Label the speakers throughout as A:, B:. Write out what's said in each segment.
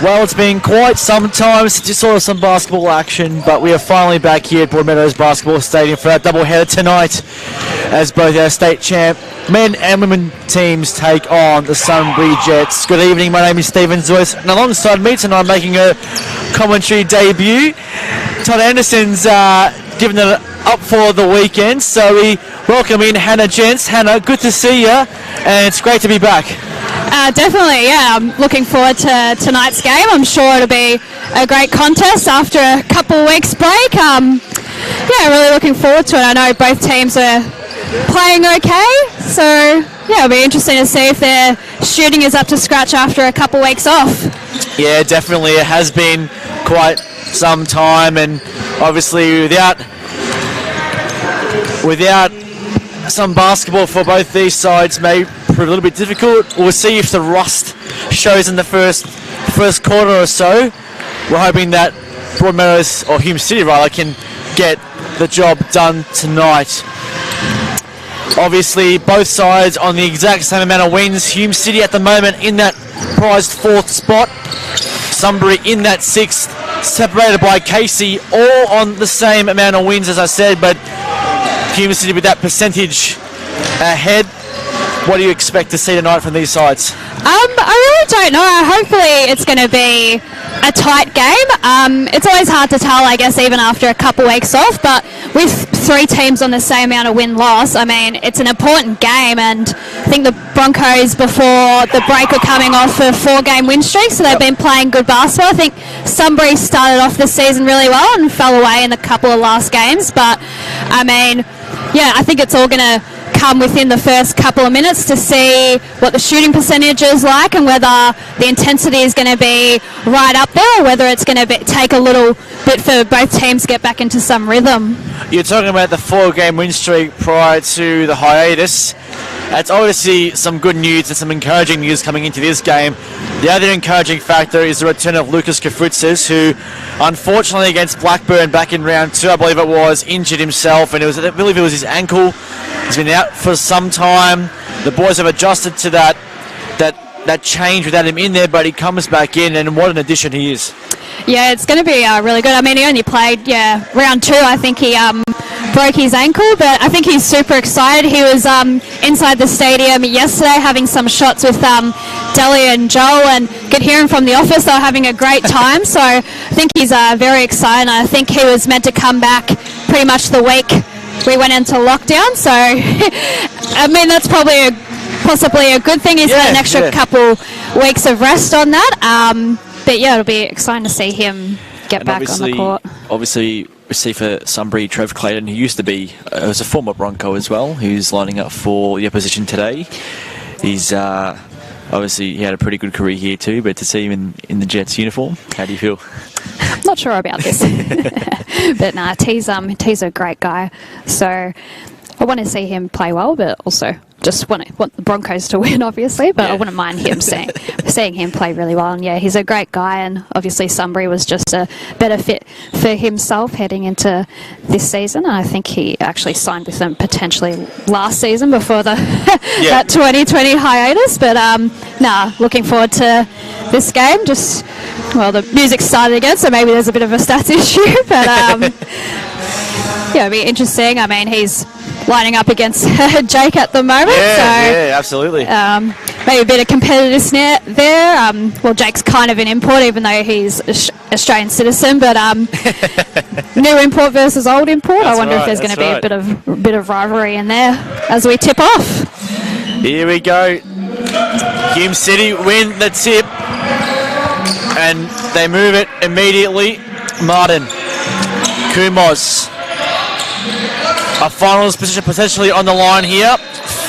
A: Well, it's been quite some time since you saw some basketball action, but we are finally back here at Broadmeadows Basketball Stadium for our doubleheader tonight as both our state champ men and women teams take on the Sunbury Jets. Good evening, my name is Stephen Joyce, and alongside me tonight making a commentary debut, Todd Anderson's given it up for the weekend, so we welcome in Hannah Jentz. Hannah, good to see you, and it's great to be back.
B: Definitely, yeah. I'm looking forward to tonight's game. I'm sure it'll be a great contest after a couple of weeks break. Really looking forward to it. I know both teams are playing okay, so yeah, it'll be interesting to see if their shooting is up to scratch after a couple of weeks off.
A: Yeah, definitely. It has been quite some time, and obviously without some basketball for both these sides may prove a little bit difficult. We'll see if the rust shows in the first quarter or so. We're hoping that Broadmeadows, or Hume City rather, can get the job done tonight. Obviously both sides on the exact same amount of wins. Hume City at the moment in that prized fourth spot, Sunbury in that sixth, separated by Casey, all on the same amount of wins as I said, but Hume City with that percentage ahead. What do you expect to see tonight from these sides?
B: I really don't know. Hopefully it's going to be a tight game. It's always hard to tell, I guess, even after a couple weeks off, but with three teams on the same amount of win-loss, I mean, it's an important game, and I think the Broncos before the break are coming off a 4-game win streak, so they've been playing good basketball. I think Sunbury started off the season really well and fell away in a couple of last games, but I mean, yeah, I think it's all going to come within the first couple of minutes to see what the shooting percentage is like and whether the intensity is going to be right up there or whether it's going to take a little bit for both teams to get back into some rhythm.
A: You're talking about the 4-game win streak prior to the hiatus. That's obviously some good news and some encouraging news coming into this game. The other encouraging factor is the return of Lucas Kafritzis, who unfortunately against Blackburn back in round 2, I believe it was, injured himself, and I believe it was his ankle. He's been out for some time. The boys have adjusted to that change without him in there, but he comes back in, and what an addition he is.
B: Yeah, it's going to be really good. I mean, he only played, round 2. I think he broke his ankle, but I think he's super excited. He was inside the stadium yesterday having some shots with Deli and Joel, and could hear him from the office. They were having a great time, so I think he's very excited. I think he was meant to come back pretty much the week we went into lockdown, so I mean, that's possibly a good thing. He's got an extra couple weeks of rest on that. But yeah, it'll be exciting to see him get back on the court.
A: Obviously, we see for Sunbury, Trev Clayton, who used to be, was a former Bronco as well, who's lining up for the opposition today. He's obviously, he had a pretty good career here too, but to see him in the Jets uniform, how do you feel?
B: I'm not sure about this. But nah, T's a great guy. So I want to see him play well, but also just want the Broncos to win, obviously, but I wouldn't mind him seeing him play really well. And yeah, he's a great guy, and obviously Sunbury was just a better fit for himself heading into this season. And I think he actually signed with them potentially last season before that 2020 hiatus. But looking forward to this game. The music started again, so maybe there's a bit of a stats issue, but it'll be interesting. I mean, he's lining up against Jake at the moment.
A: Yeah, absolutely.
B: Maybe a bit of competitiveness there. Jake's kind of an import, even though he's Australian citizen, but new import versus old import. I wonder if there's going to be a bit of rivalry in there as we tip off.
A: Here we go. Hume City win the tip, and they move it immediately. Martin, Kumos. A finals position potentially on the line here.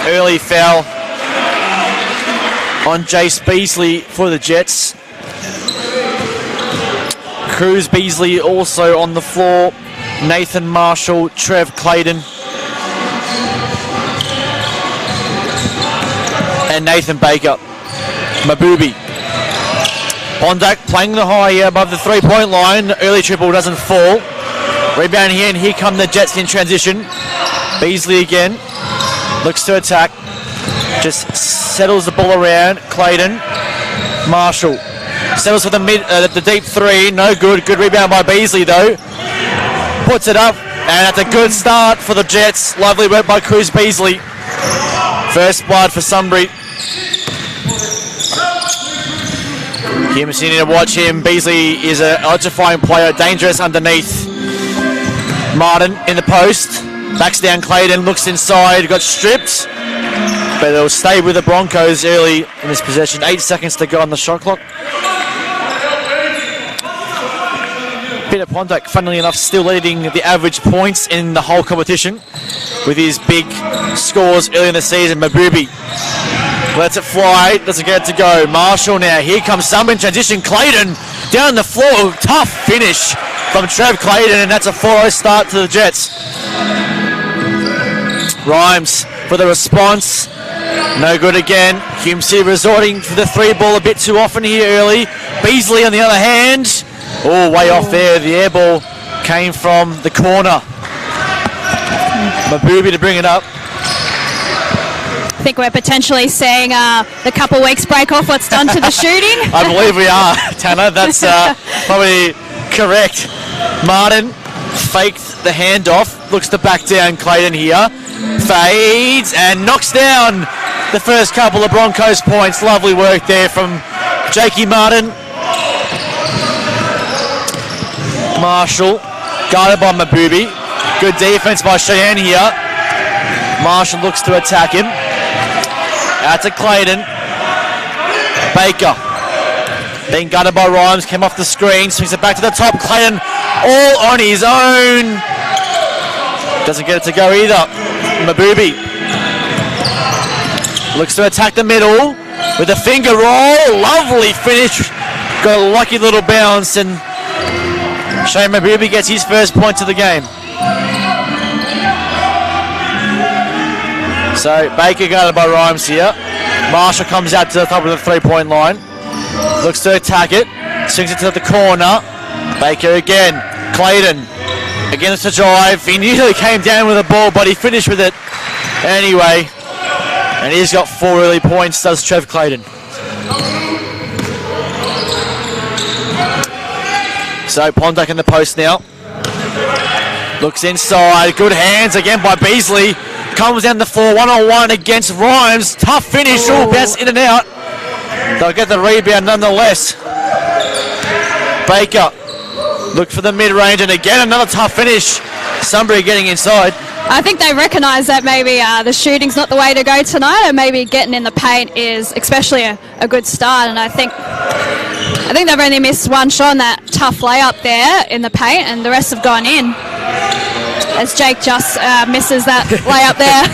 A: Early foul on Jace Beasley for the Jets. Cruz Beasley also on the floor. Nathan Marshall, Trev Clayton, and Nathan Baker. Mabubi. Bondak playing the high here above the 3-point line. The early triple doesn't fall. Rebound here, and here come the Jets in transition. Beasley again. Looks to attack. Just settles the ball around. Clayton. Marshall. Settles for the deep 3. No good. Good rebound by Beasley, though. Puts it up, and that's a good start for the Jets. Lovely work by Cruz Beasley. First blood for Sunbury. Hume to watch him. Beasley is an electrifying player. Dangerous underneath. Martin in the post, backs down Clayton, looks inside, got stripped, but it'll stay with the Broncos early in this possession. 8 seconds to go on the shot clock. Peter Pondak, funnily enough, still leading the average points in the whole competition with his big scores early in the season. Mabubi lets it fly, doesn't get it to go. Marshall now, here comes some in transition. Clayton down the floor, tough finish from Trev Clayton, and that's a 4-0 start to the Jets. Rhymes for the response. No good again. Hume City resorting for the 3-ball a bit too often here early. Beasley on the other hand. Way off there. The air ball came from the corner. Mabubi to bring it up.
B: I think we're potentially seeing the couple weeks break off what's done to the shooting.
A: I believe we are, Tanner. That's probably correct. Martin faked the handoff. Looks to back down Clayton here. Fades and knocks down the first couple of Broncos points. Lovely work there from Jakey Martin. Marshall, guarded by Mabubi. Good defense by Cheyenne here. Marshall looks to attack him. Out to Clayton. Baker. Being guarded by Rhymes, came off the screen, swings it back to the top. Clayton all on his own. Doesn't get it to go either. Mabubi looks to attack the middle with a finger roll. Lovely finish. Got a lucky little bounce, and Shane Mabubi gets his first point of the game. So Baker guarded by Rhymes here. Marshall comes out to the top of the three-point line. Looks to attack it. Swings it to the corner. Baker again. Clayton. Again, it's a drive. He nearly came down with the ball, but he finished with it anyway. And he's got 4 early points, does Trev Clayton. So Pondak in the post now. Looks inside. Good hands again by Beasley. Comes down the floor, one-on-one against Rhymes. Tough finish. Oh, bounce in and out. They'll get the rebound nonetheless. Baker. Look for the mid-range, and again another tough finish. Sunbury getting inside.
B: I think they recognise that maybe the shooting's not the way to go tonight, and maybe getting in the paint is especially a good start. And I think they've only missed one shot on that tough layup there in the paint, and the rest have gone in. As Jake just misses that layup there.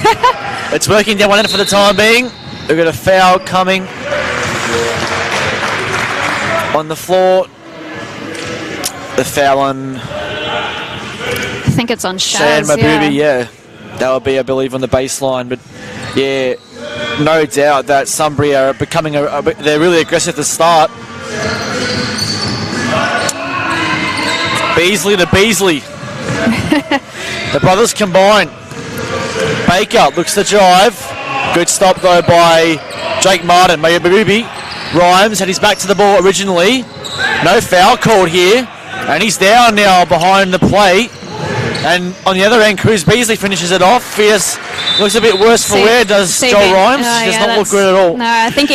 A: It's working down one end for the time being. We've got a foul coming on the floor. The foul on...
B: I think it's on Shaz,
A: Mabubi, yeah. That would be, I believe, on the baseline. But, yeah, no doubt that Sunbury are becoming... they're really aggressive to start. Beasley to Beasley. The brothers combine. Baker looks to drive. Good stop, though, by Jake Martin. Mabubi. Rhymes had his back to the ball originally. No foul called here. And he's down now behind the plate. And on the other end, Cruz Beasley finishes it off. Fierce looks a bit worse for wear, does Joel Rhymes. Does not look good at all.
B: No, I think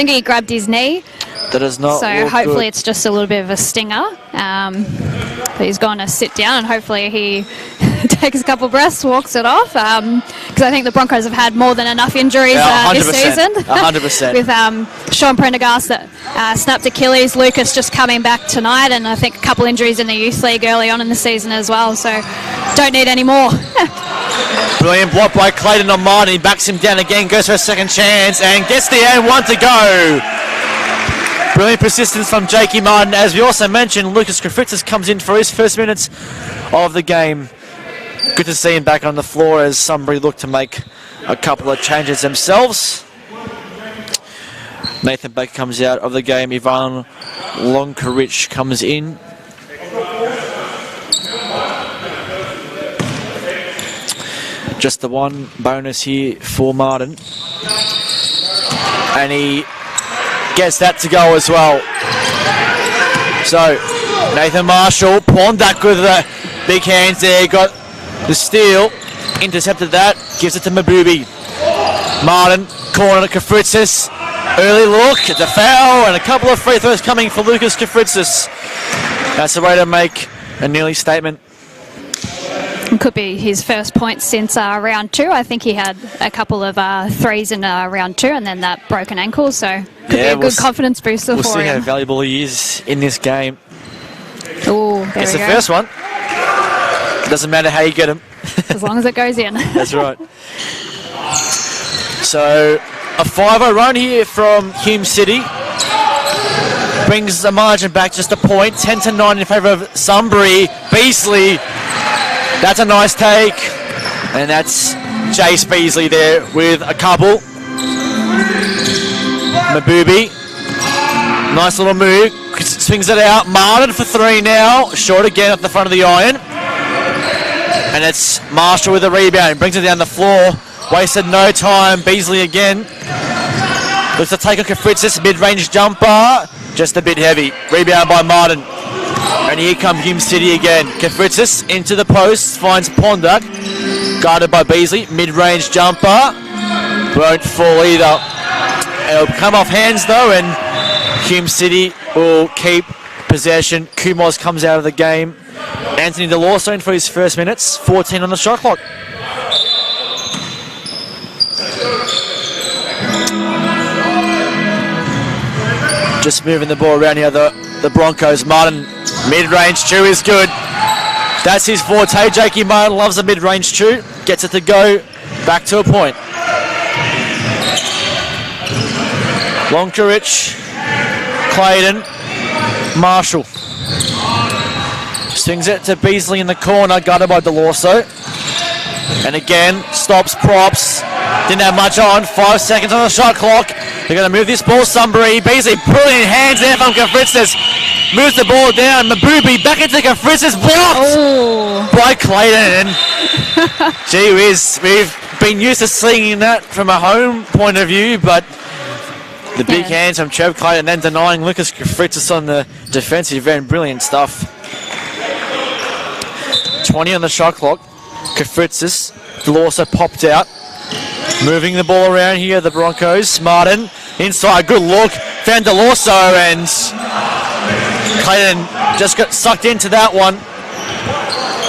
B: he grabbed his knee.
A: That does not
B: So
A: look
B: hopefully
A: good.
B: it's just a little bit of a stinger. But he's going to sit down, and hopefully he takes a couple breaths, walks it off. Because I think the Broncos have had more than enough injuries this season.
A: 100%.
B: With Sean Prendergast that snapped Achilles, Lucas just coming back tonight, and I think a couple injuries in the youth league early on in the season as well. So don't need any more.
A: Brilliant block by Clayton on Martin. He backs him down again, goes for a second chance, and gets the and one to go. Brilliant persistence from Jakey Martin. As we also mentioned, Lucas Griffiths comes in for his first minutes of the game. Good to see him back on the floor as Sunbury look to make a couple of changes themselves. Nathan Baker comes out of the game. Ivan Lonkarich comes in. Just the one bonus here for Martin. And he gets that to go as well. So, Nathan Marshall, Pondak with the big hands there, got the steal, intercepted that, gives it to Mabubi. Martin, corner to Kafritzis, early look, it's a foul, and a couple of free throws coming for Lucas Kafritzis. That's the way to make a nearly statement.
B: Could be his first point since round 2. I think he had a couple of threes in round 2, and then that broken ankle, so could be a good confidence booster for him.
A: We'll see how valuable he is in this game.
B: Oh, there
A: it's
B: we
A: the
B: go.
A: first one. Doesn't matter how you get him.
B: As long as it goes in.
A: That's right. So, a 5-0 run here from Hume City. Brings the margin back just a point. 10-9 in favour of Sunbury. Beasley. That's a nice take. And that's Jace Beasley there with a couple. Mabubi. Nice little move. Swings it out. Martin for 3 now. Short again at the front of the iron. And it's Marshall with a rebound. Brings it down the floor. Wasted no time. Beasley again. Looks to take a Kafritzis. Mid-range jumper. Just a bit heavy. Rebound by Martin. And here come Hume City again. Kafritzis into the post. Finds Pondak. Guarded by Beasley. Mid-range jumper. Won't fall either. It'll come off hands though, and Hume City will keep possession. Kumos comes out of the game. Anthony DeLawson for his first minutes. 14 on the shot clock. Just moving the ball around here, the Broncos. Martin, mid-range chew is good. That's his forte. Jakey Martin loves a mid-range chew. Gets it to go back to a point. Lonkarich, Clayton, Marshall. Swings it to Beasley in the corner, guarded by DeLorso. And again, stops, props. Didn't have much on. 5 seconds on the shot clock. They're going to move this ball. Sunbury, Beasley, brilliant hands there from Kafritzis. Moves the ball down. Mabubi back into Kafritzis. Blocked by Clayton. And gee whiz, we've been used to seeing that from a home point of view, but the big hands from Trev Clayton, then denying Lucas Kafritzis on the defensive end. Brilliant stuff. 20 on the shot clock. Kafritzis, Delorso popped out. Moving the ball around here, the Broncos. Martin, inside, good look. Found Delorso, and Clayton just got sucked into that one.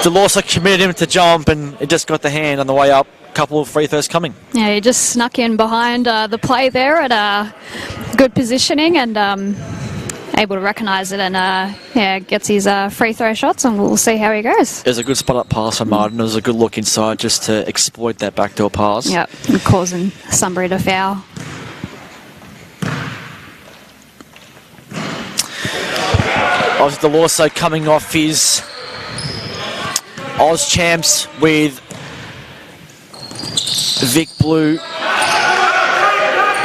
A: Delorso committed him to jump, and it just got the hand on the way up. Couple of free throws coming.
B: Yeah, he just snuck in behind the play there at good positioning and able to recognise it and gets his free throw shots, and we'll see how he goes.
A: It was a good spot up pass for Martin. It was a good look inside just to exploit that backdoor pass.
B: Yep, and causing Sunbury to foul.
A: Obviously, Delorso coming off his Oz champs with Vic Blue.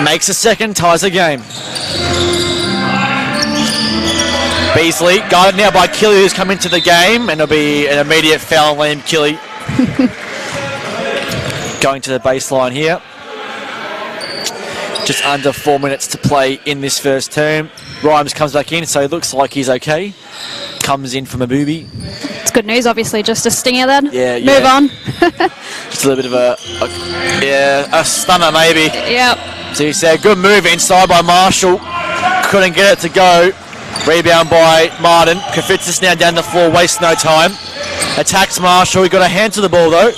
A: Makes a second, ties the game. Beasley, guarded now by Killy, who's come into the game, and it'll be an immediate foul on Liam Killy. Going to the baseline here. Just under 4 minutes to play in this first term. Rhymes comes back in, so it looks like he's okay. Comes in from Mabubi.
B: It's good news, obviously, just a stinger then.
A: Yeah.
B: Move on.
A: Just a little bit of a stunner maybe.
B: Yep.
A: So you said good move inside by Marshall. Couldn't get it to go. Rebound by Martin. Kafritzis now down the floor, wastes no time. Attacks Marshall. He got a hand to the ball though.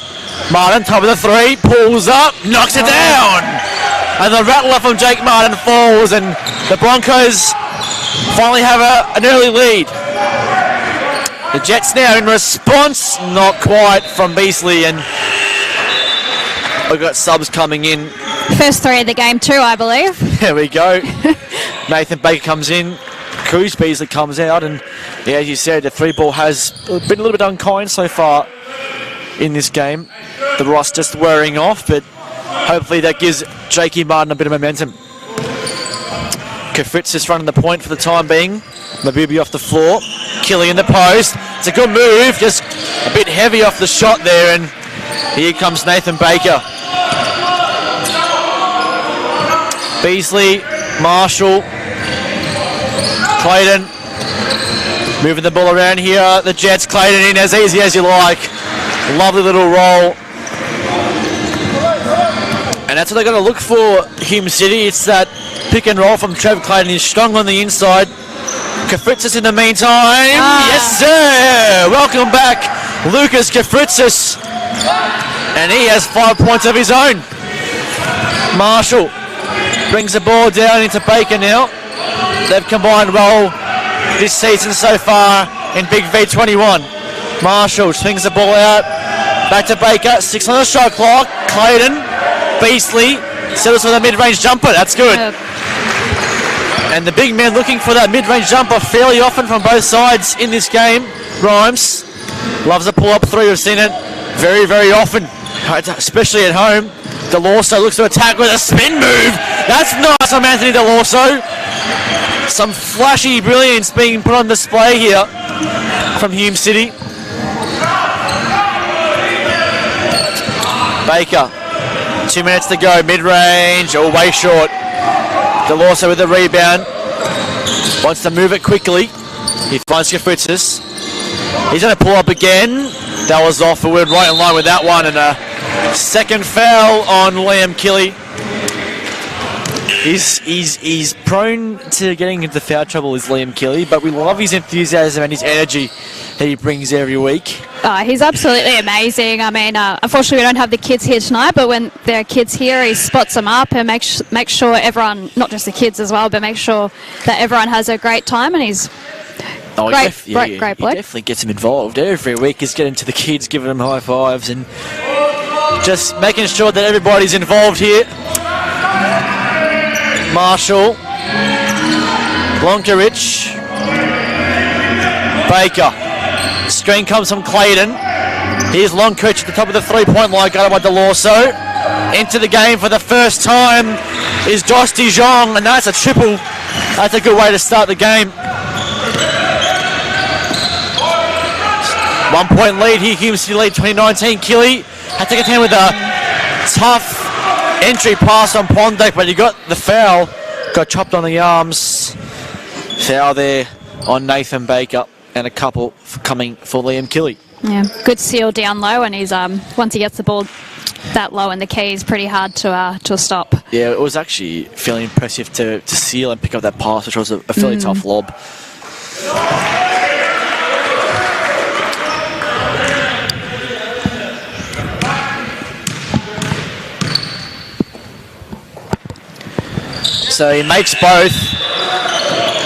A: Martin, top of the three, pulls up, knocks it down. And the rattler from Jake Martin falls, and the Broncos finally have an early lead. The Jets now in response, not quite from Beasley, and we've got subs coming in.
B: First three of the game too, I believe.
A: There we go. Nathan Baker comes in. Cruz Beasley comes out, and yeah, as you said, the three ball has been a little bit unkind so far in this game. The Ross just wearing off, but hopefully that gives Jakey Martin a bit of momentum. Kafritzis running the point for the time being. Mabubi off the floor. Killy in the post. It's a good move, just a bit heavy off the shot there, and here comes Nathan Baker. Beasley, Marshall, Clayton, moving the ball around here. The Jets, Clayton in as easy as you like. Lovely little roll. And that's what they're going to look for, Hume City. It's that pick and roll from Trev Clayton. He's strong on the inside. Kafritzis in the meantime. Yes, sir. Welcome back, Lucas Kafritzis. And he has 5 points of his own. Marshall brings the ball down into Baker now. They've combined well this season so far in Big V21. Marshall swings the ball out. Back to Baker. 6 on the shot clock. Clayton. Beasley settles for the mid-range jumper. That's good. And the big man looking for that mid-range jumper fairly often from both sides in this game. Rhymes loves a pull-up three. We've seen it very, very often, especially at home. Delorso looks to attack with a spin move. That's nice from Anthony Delorso. Some flashy brilliance being put on display here from Hume City. Baker, 2 minutes to go, mid-range, way short. Delorso with the rebound, wants to move it quickly. He finds Kafritzis. He's going to pull up again. That was off, but we're right in line with that one, and a second foul on Liam Killy. He's prone to getting into foul trouble, is Liam Killy, but we love his enthusiasm and his energy that he brings every week.
B: He's absolutely amazing. I mean, unfortunately we don't have the kids here tonight, but when there are kids here, he spots them up and makes sure everyone, not just the kids as well, but make sure that everyone has a great time, and he's great bloke.
A: He definitely gets him involved. Every week he's getting to the kids, giving them high fives, and just making sure that everybody's involved here. Marshall, Blonkarich, Baker. Screen comes from Clayton. Here's Longkirch at the top of the three-point line, guarded by DeLorso. Into the game for the first time is Josh DeJong, and that's a triple. That's a good way to start the game. 1 point lead here, Hume City lead 2019. Killy had to contend with a tough entry pass on Pondek, but he got the foul. Got chopped on the arms. Foul there on Nathan Baker, and a couple coming for Liam Killy.
B: Yeah, good seal down low, and he's once he gets the ball that low in the key, is pretty hard to stop.
A: Yeah, it was actually fairly impressive to seal and pick up that pass, which was a fairly tough lob. So he makes both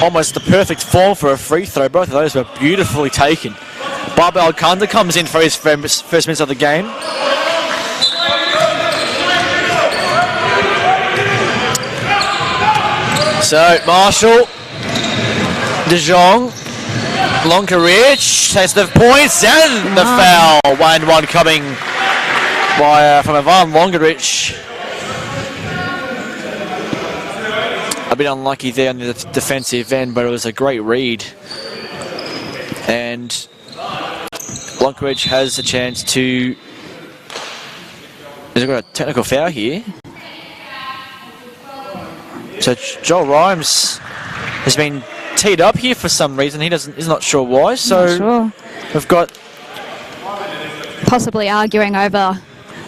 A: almost the perfect form for a free throw. Both of those were beautifully taken. Baba Alcanda comes in for his first minutes of the game. So Marshall, DeJong, Lonkarich takes the points and the foul. 1-1 coming from Ivan Lonkarich. A bit unlucky there on the defensive end, but it was a great read. And Lonkarich has a chance to... He's got a technical foul here. So Joel Rhymes has been teed up here for some reason. He's not sure why. So we've got
B: possibly arguing over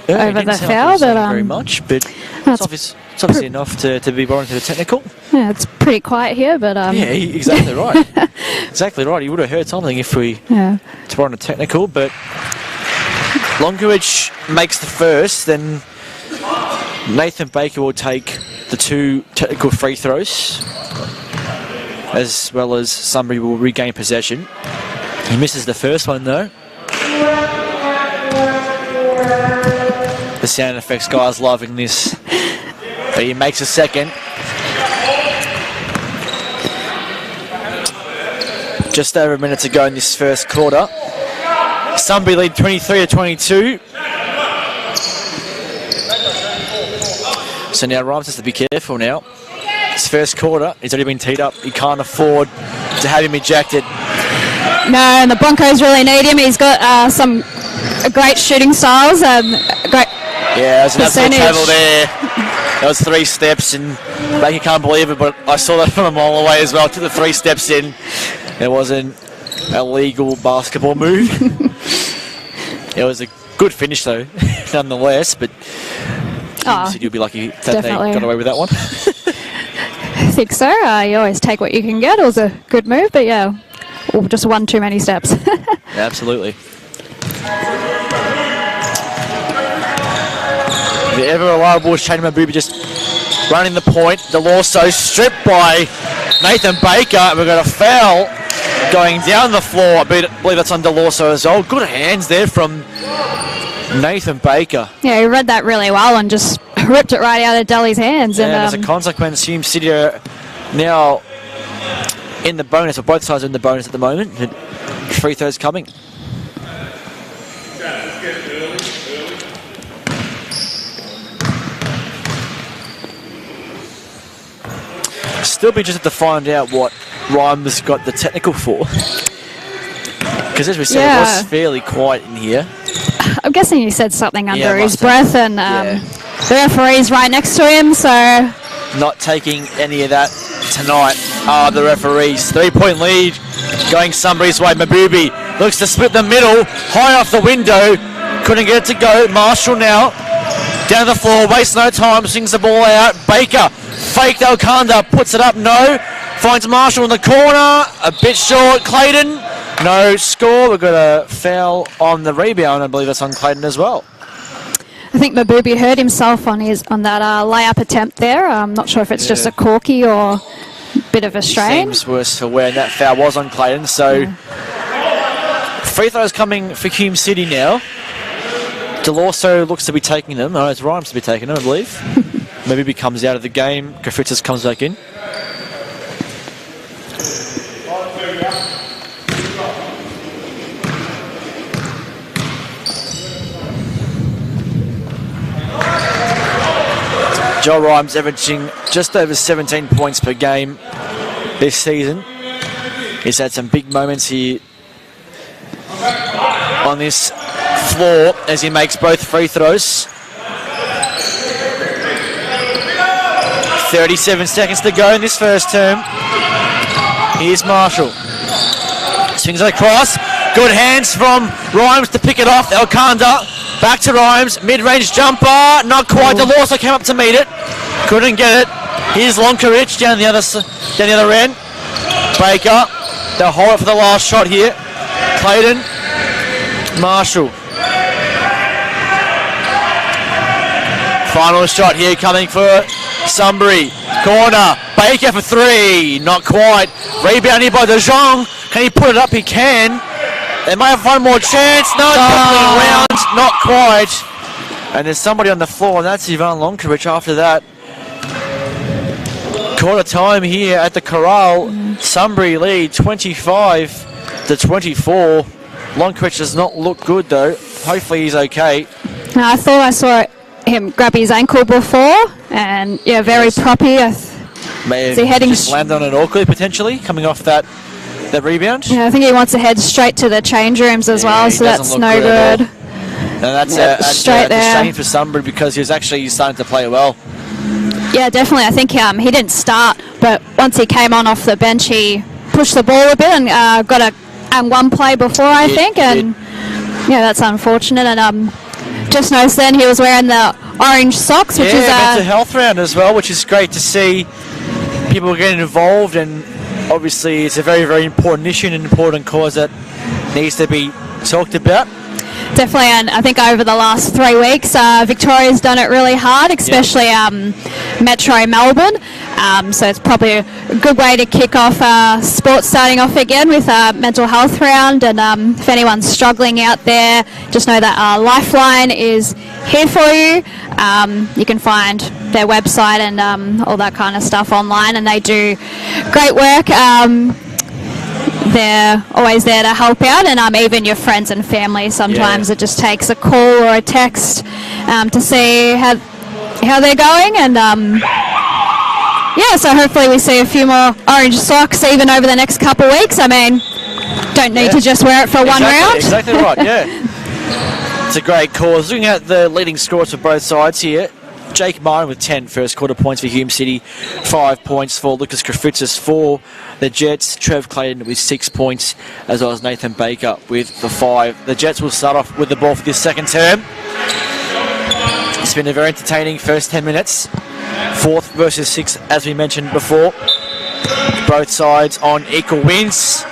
B: the foul, but
A: very much, but it's obviously enough to be warranted a technical.
B: Yeah, it's pretty quiet here, but
A: yeah, exactly right. Exactly right. You would have heard something if we to warrant a technical, but Lonkarich makes the first, then Nathan Baker will take the 2 technical free throws, as well as Sunbury will regain possession. He misses the first one though. The sound effects guys loving this. But he makes a second. Just over a minute to go in this first quarter. Sunbury lead 23-22. So now Rhymes has to be careful now. This first quarter, he's already been teed up. He can't afford to have him ejected.
B: No, and the Broncos really need him. He's got some great shooting styles. Great.
A: Yeah, there's an absolute table there. That was 3 steps, and Baker can't believe it, but I saw that from a mile away as well. Took the 3 steps in. It wasn't a legal basketball move. It was a good finish though, nonetheless, but you'll be lucky that
B: definitely.
A: They got away with that one.
B: I think so. You always take what you can get. It was a good move, but yeah, just one too many steps.
A: Yeah, absolutely. The ever-reliable Shane Mabubi just running the point. DeLorso stripped by Nathan Baker, and we've got a foul going down the floor. I believe that's on DeLorso as well. Good hands there from Nathan Baker.
B: Yeah, he read that really well and just ripped it right out of Deli's hands.
A: Yeah, and as a consequence, Hume City are now in the bonus, or both sides are in the bonus at the moment. Free throws coming. Still be just have to find out what Rhymes got the technical for. Because as we said, it was fairly quiet in here.
B: I'm guessing he said something under his breath, and the referee's right next to him, so...
A: Not taking any of that tonight are the referees. 3-point lead going Sunbury's way. Mabubi looks to split the middle, high off the window. Couldn't get it to go. Marshall now down the floor, wastes no time, swings the ball out. Baker faked Alcanda, puts it up, no. Finds Marshall in the corner, a bit short. Clayton, no score. We've got a foul on the rebound. I believe that's on Clayton as well.
B: I think Mabubi hurt himself on that layup attempt there. I'm not sure if it's just a corky or a bit of a strain.
A: Seems worse for wear, and that foul was on Clayton. So free throws coming for Hume City now. DeLorso looks to be taking them. Oh, it's Rhymes to be taking them, I believe. Mabubi comes out of the game. Griffiths comes back in. Joel Rhymes averaging just over 17 points per game this season. He's had some big moments here on this floor as he makes both free throws. 37 seconds to go in this first term. Here's Marshall. Swings it across. Good hands from Rhymes to pick it off. Elkanda back to Rhymes. Mid-range jumper. Not quite. DeLawso came up to meet it. Couldn't get it. Here's Lonkarich down the other end. Baker. They'll hold it for the last shot here. Clayton. Marshall. Final shot here coming for Sunbury. Corner. Baker for three. Not quite. Rebound here by De Jong. Can he put it up? He can. They might have one more chance. No, around. Not quite. And there's somebody on the floor, and that's Ivan Lonkarich after that. Quarter time here at the Corral. Sunbury lead 25-24. Lonkarich does not look good though. Hopefully he's okay.
B: No, I thought I saw him grab his ankle before, and yeah, very proppy.
A: May have just landed on it awkwardly potentially, coming off that rebound.
B: Yeah, I think he wants to head straight to the change rooms as well, so that's no good.
A: And that's a shame for Sunbury because he was actually starting to play well.
B: Yeah, definitely. I think he didn't start, but once he came on off the bench, he pushed the ball a bit and got a one play before, I think, and yeah, that's unfortunate. And just noticed then he was wearing the orange socks, which is a
A: mental health round as well, which is great to see people getting involved, and obviously it's a very, very important issue and an important cause that needs to be talked about.
B: Definitely, and I think over the last 3 weeks, Victoria's done it really hard, especially Metro Melbourne. So it's probably a good way to kick off sports starting off again with a mental health round. And if anyone's struggling out there, just know that Lifeline is here for you. You can find their website and all that kind of stuff online, and they do great work. They're always there to help out, and even your friends and family. Sometimes it just takes a call or a text to see how they're going, and so hopefully we see a few more orange socks even over the next couple of weeks. I mean, don't need to just wear it for one round.
A: Exactly right, yeah. It's a great cause. Looking at the leading scores for both sides here, Jake Martin with 10 first quarter points for Hume City, 5 points for Lucas Griffiths for the Jets, Trev Clayton with 6 points, as well as Nathan Baker with the 5. The Jets will start off with the ball for this second term. It's been a very entertaining first 10 minutes. 4th versus 6th, as we mentioned before. Both sides on equal wins,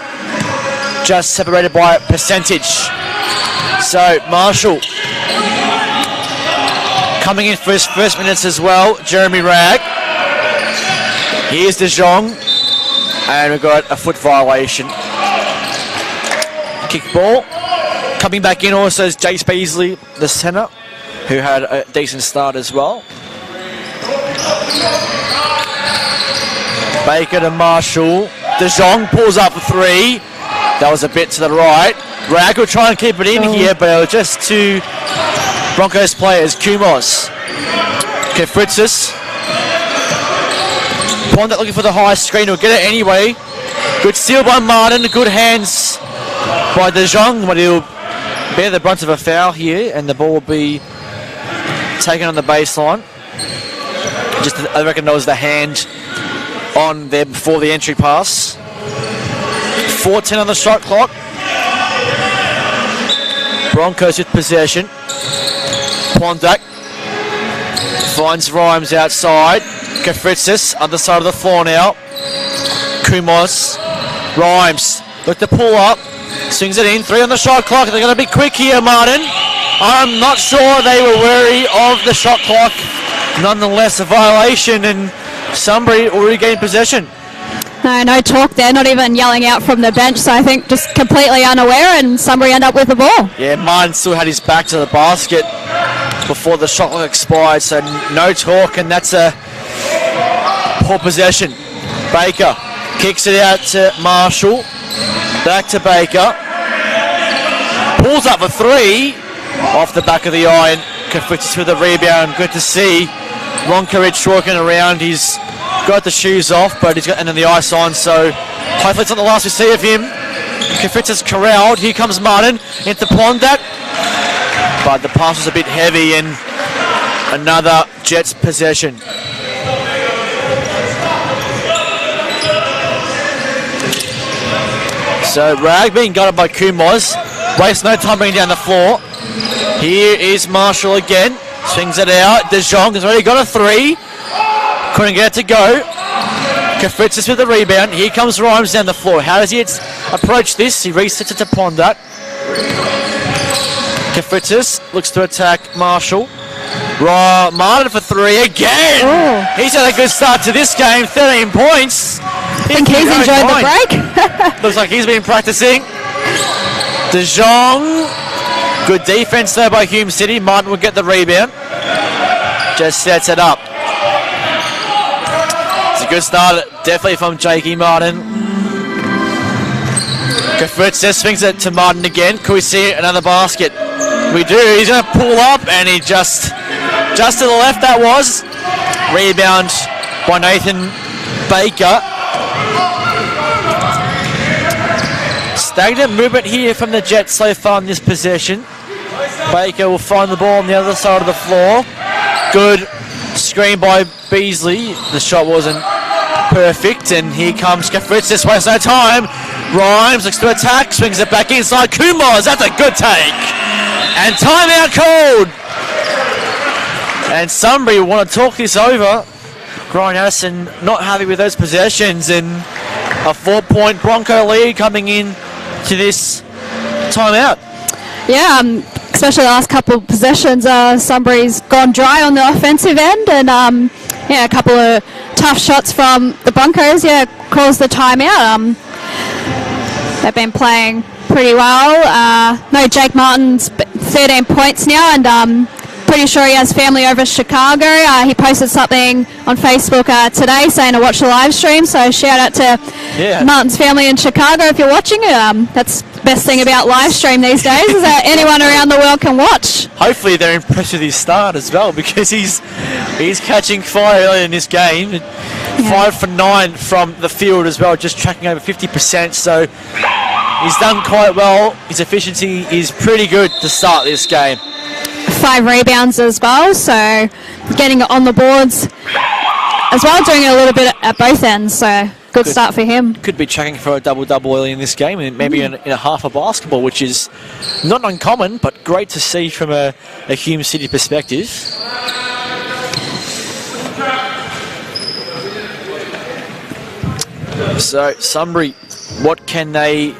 A: just separated by a percentage. So Marshall coming in for his first minutes as well, Jeremy Ragg. Here's De Jong, and we've got a foot violation. Kick ball. Coming back in also is Jace Beasley, the centre, who had a decent start as well. Baker to Marshall. De Jong pulls up for 3. That was a bit to the right. Ragg will try and keep it in here, but it was just two Broncos players. Kumos. Kefritzis. Pondat looking for the high screen. He'll get it anyway. Good steal by Martin. Good hands by De Jong, but he'll bear the brunt of a foul here, and the ball will be taken on the baseline. Just, I reckon there was the hand on there before the entry pass. 4:10 on the shot clock. Broncos with possession. Pondak finds Rhymes outside. Kefritzis, other side of the floor now. Kumos. Rhymes, look to pull up. Swings it in. 3 on the shot clock. They're going to be quick here, Martin. I'm not sure they were wary of the shot clock. Nonetheless, a violation, and Sunbury already gained possession.
B: No talk there, not even yelling out from the bench, so I think just completely unaware, and Sunbury end up with the ball.
A: Yeah, Martin still had his back to the basket before the shot clock expired, so no talk, and that's a poor possession. Baker kicks it out to Marshall. Back to Baker. Pulls up for 3 off the back of the iron. Kefritzis with the rebound. Good to see Lonkeridge walking around. He's got the shoes off, but he's got and then the ice on, so hopefully it's not the last we see of him. Kafritz corralled. Here comes Martin into Pondak, but the pass was a bit heavy and another Jets possession. So Rag being gutted by Kumos. Wastes no time bringing down the floor. Here is Marshall again. Swings it out. De Jong has already got a 3. Couldn't get it to go. Kafritz with the rebound. Here comes Rhymes down the floor. How does he approach this? He resets it to Pondak. Kafritz looks to attack Marshall. Martin for 3 again.
B: Oh.
A: He's had a good start to this game. 13 points.
B: I think he's enjoyed the break.
A: Looks like he's been practicing. De Jong. Good defense there by Hume City. Martin will get the rebound. Just sets it up. It's a good start, definitely from Jakey Martin. Kafritz just swings it to Martin again. Could we see another basket? We do. He's going to pull up, and he just to the left that was. Rebound by Nathan Baker. Stagnant movement here from the Jets so far in this possession. Baker will find the ball on the other side of the floor. Good screen by Beasley. The shot wasn't perfect, and here comes Kafritz. This wastes no time. Rhymes looks to attack, swings it back inside. Kumos, that's a good take. And timeout called. And Sunbury want to talk this over. Brian Addison not happy with those possessions, and a 4-point Bronco lead coming in to this timeout.
B: Yeah, especially the last couple of possessions, Sunbury's gone dry on the offensive end, and a couple of tough shots from the Broncos. Calls the timeout. They've been playing pretty well. No, Jake Martin's 13 points now, and pretty sure he has family over Chicago. He posted something on Facebook today saying to watch the live stream, so shout out to Martin's family in Chicago if you're watching it. That's the best thing about live stream these days, is that anyone around the world can watch.
A: Hopefully they're impressed with his start as well, because he's catching fire early in this game. 5 for 9 from the field as well, just tracking over 50%, so he's done quite well. His efficiency is pretty good to start this game.
B: 5 rebounds as well, so getting it on the boards as well, doing it a little bit at both ends, so good start for him.
A: Could be tracking for a double-double early in this game, and maybe in a half of basketball, which is not uncommon, but great to see from a Hume City perspective. So, Sunbury, what can they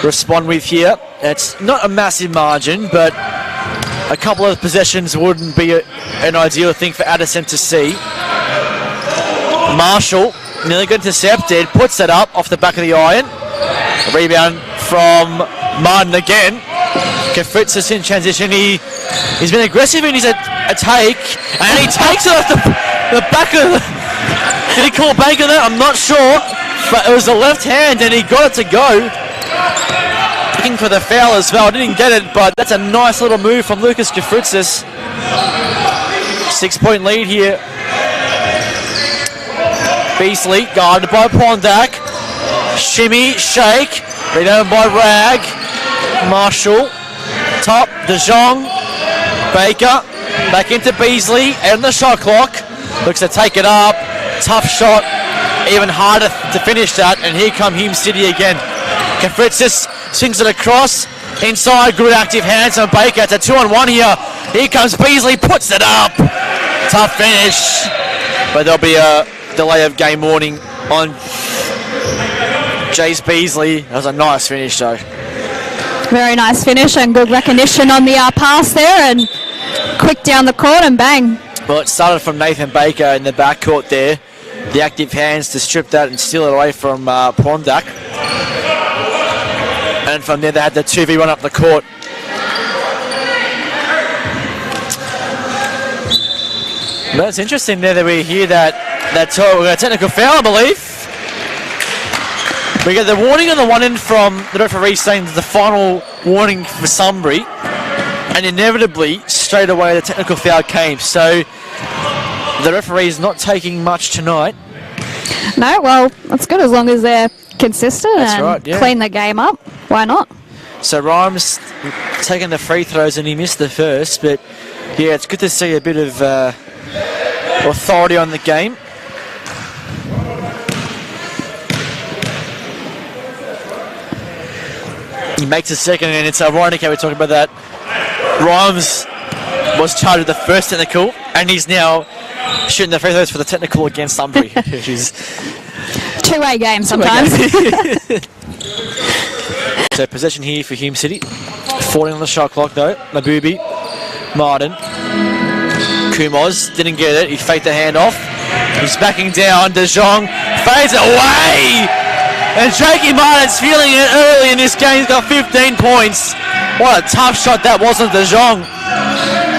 A: respond with here? It's not a massive margin, but a couple of possessions wouldn't be an ideal thing for Addison to see. Marshall nearly got intercepted, puts it up off the back of the iron. A rebound from Martin again. Kafritz is in transition. He's been aggressive in his take, and he takes it off the back of the... Did he call Baker there? I'm not sure, but it was the left hand, and he got it to go. Looking for the foul as well. Didn't get it, but that's a nice little move from Lucas Kafritzis. 6-point lead here. Beasley guarded by Pondak. Shimmy, shake. Rebound by Rag. Marshall. Top. De Jong. Baker. Back into Beasley. And the shot clock. Looks to take it up. Tough shot. Even harder to finish that. And here come Hume City again. Kafritzis swings it across. Inside. Good active hands on Baker. It's a 2-on-1 here. Here comes Beasley. Puts it up. Tough finish. But there'll be a delay of game warning on Jace Beasley. That was a nice finish though.
B: Very nice finish and good recognition on the pass there, and quick down the court and bang.
A: Well, it started from Nathan Baker in the backcourt there. The active hands to strip that and steal it away from Pondak. And from there they had the 2v1 up the court. Well, it's interesting there that we hear that we got a technical foul, I believe. We get the warning on the one end from the referee saying the final warning for Sunbury, and inevitably straight away the technical foul came. So The referee's not taking much tonight.
B: No, well, that's good as long as they're consistent and clean the game up. Why not?
A: So Rhymes taking the free throws and he missed the first, but yeah, it's good to see a bit of authority on the game. He makes a second, and it's ironic how we're talking about that. Rhymes was charged with the first technical, and he's now shooting the free throws for the technical against Sunbury, which is
B: two-way game sometimes.
A: So possession here for Hume City. 14 on the shot clock though. Mabubi, Martin, Kumos didn't get it. He faked the handoff. He's backing down. De Jong fades it away. And Jakey Martin's feeling it early in this game. He's got 15 points. What a tough shot that was on De Jong.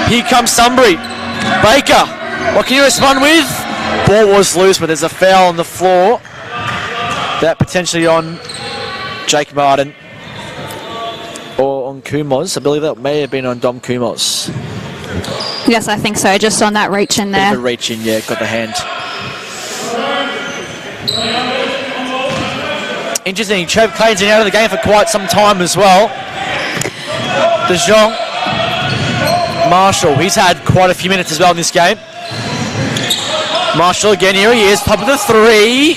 A: Here comes Sunbury. Baker, what can you respond with? Ball was loose, but there's a foul on the floor. That potentially on Jake Martin or on Kumos. I believe that may have been on Dom Kumos.
B: Yes, I think so. Just on that reach in there.
A: Bit of a reach in, yeah, got the hand. Interesting, Trev Clayton's been out of the game for quite some time as well. De Jong. Marshall, he's had quite a few minutes as well in this game. Marshall again, here he is, top of the three.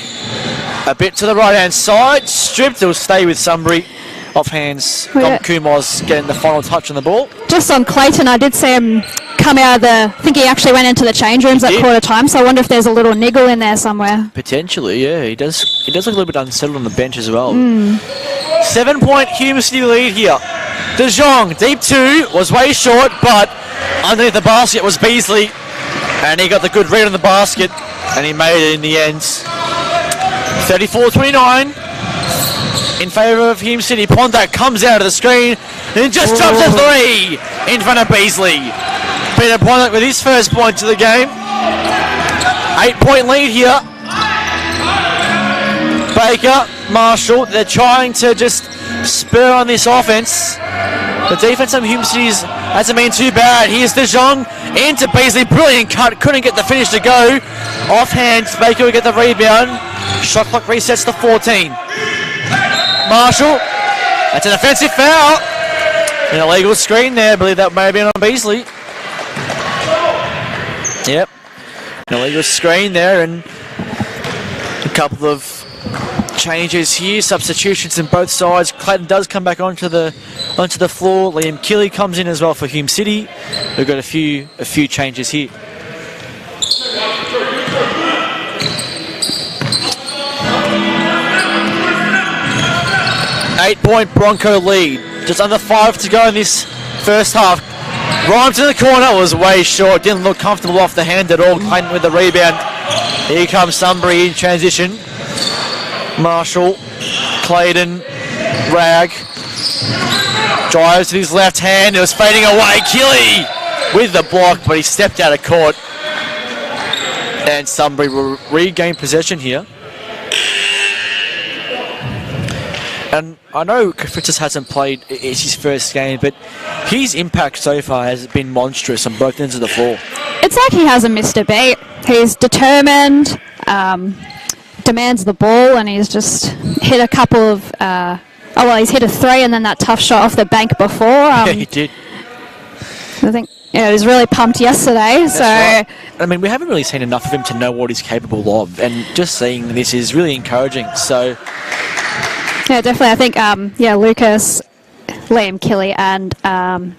A: A bit to the right-hand side, stripped, it'll stay with Sunbury. Off hands, Dom Kumos getting the final touch on the ball.
B: Just on Clayton, I did see him come out of the... I think he actually went into the change rooms at quarter time, so I wonder if there's a little niggle in there somewhere.
A: Potentially, yeah. He does look a little bit unsettled on the bench as well. 7-point Hume City lead here. De Jong, deep two, was way short, but underneath the basket was Beasley. And he got the good read on the basket, and he made it in the end. 34-29 in favour of Hume City. Pondak comes out of the screen and just drops a three in front of Beasley. Peter Pondak with his first point to the game. 8-point lead here. Baker, Marshall, they're trying to just spur on this offense. The defense of Hume City hasn't been too bad. Here's De Jong into Beasley. Brilliant cut. Couldn't get the finish to go. Offhand, Baker will get the rebound. Shot clock resets to 14. Marshall. That's an offensive foul. An illegal screen there. I believe that may have been on Beasley. Yep. An illegal screen there, and a couple of changes here, substitutions on both sides. Clayton does come back onto the floor. Liam Kelly comes in as well for Hume City. We've got a few changes here. Eight-point Bronco lead. Just under 5 to go in this first half. Rhymes in the corner, was way short. Didn't look comfortable off the hand at all. Clayton with the rebound. Here comes Sunbury in transition. Marshall, Clayton, Rag. Drives to his left hand. It was fading away. Keeley with the block, but he stepped out of court. And Sunbury will regain possession here. And I know Fritz hasn't played, it's his first game, but his impact so far has been monstrous on both ends of the floor.
B: It's like he hasn't missed a beat. He's determined, demands the ball, and he's just hit a couple of... he's hit a three and then that tough shot off the bank before.
A: Yeah, he did.
B: I think he was really pumped yesterday.
A: That's right. I mean, we haven't really seen enough of him to know what he's capable of, and just seeing this is really encouraging. So...
B: Yeah, definitely. I think, Lucas, Liam Kelly and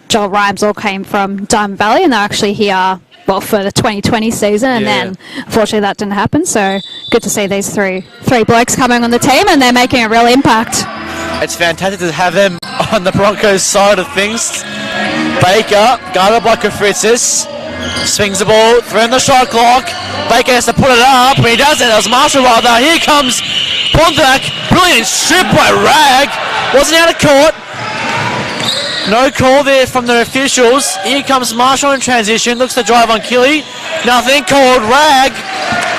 B: Joel Rhymes all came from Diamond Valley, and they're actually here, for the 2020 season, and then unfortunately that didn't happen. So good to see these three blokes coming on the team, and they're making a real impact.
A: It's fantastic to have them on the Broncos side of things. Baker, guarded by Kafritzis, swings the ball, throwing the shot clock. Baker has to put it up, but he doesn't. That was Marshall rather. Here comes Pondak, brilliant strip by Rag. Wasn't out of court. No call there from the officials. Here comes Marshall in transition. Looks to drive on Kelly. Nothing called. Rag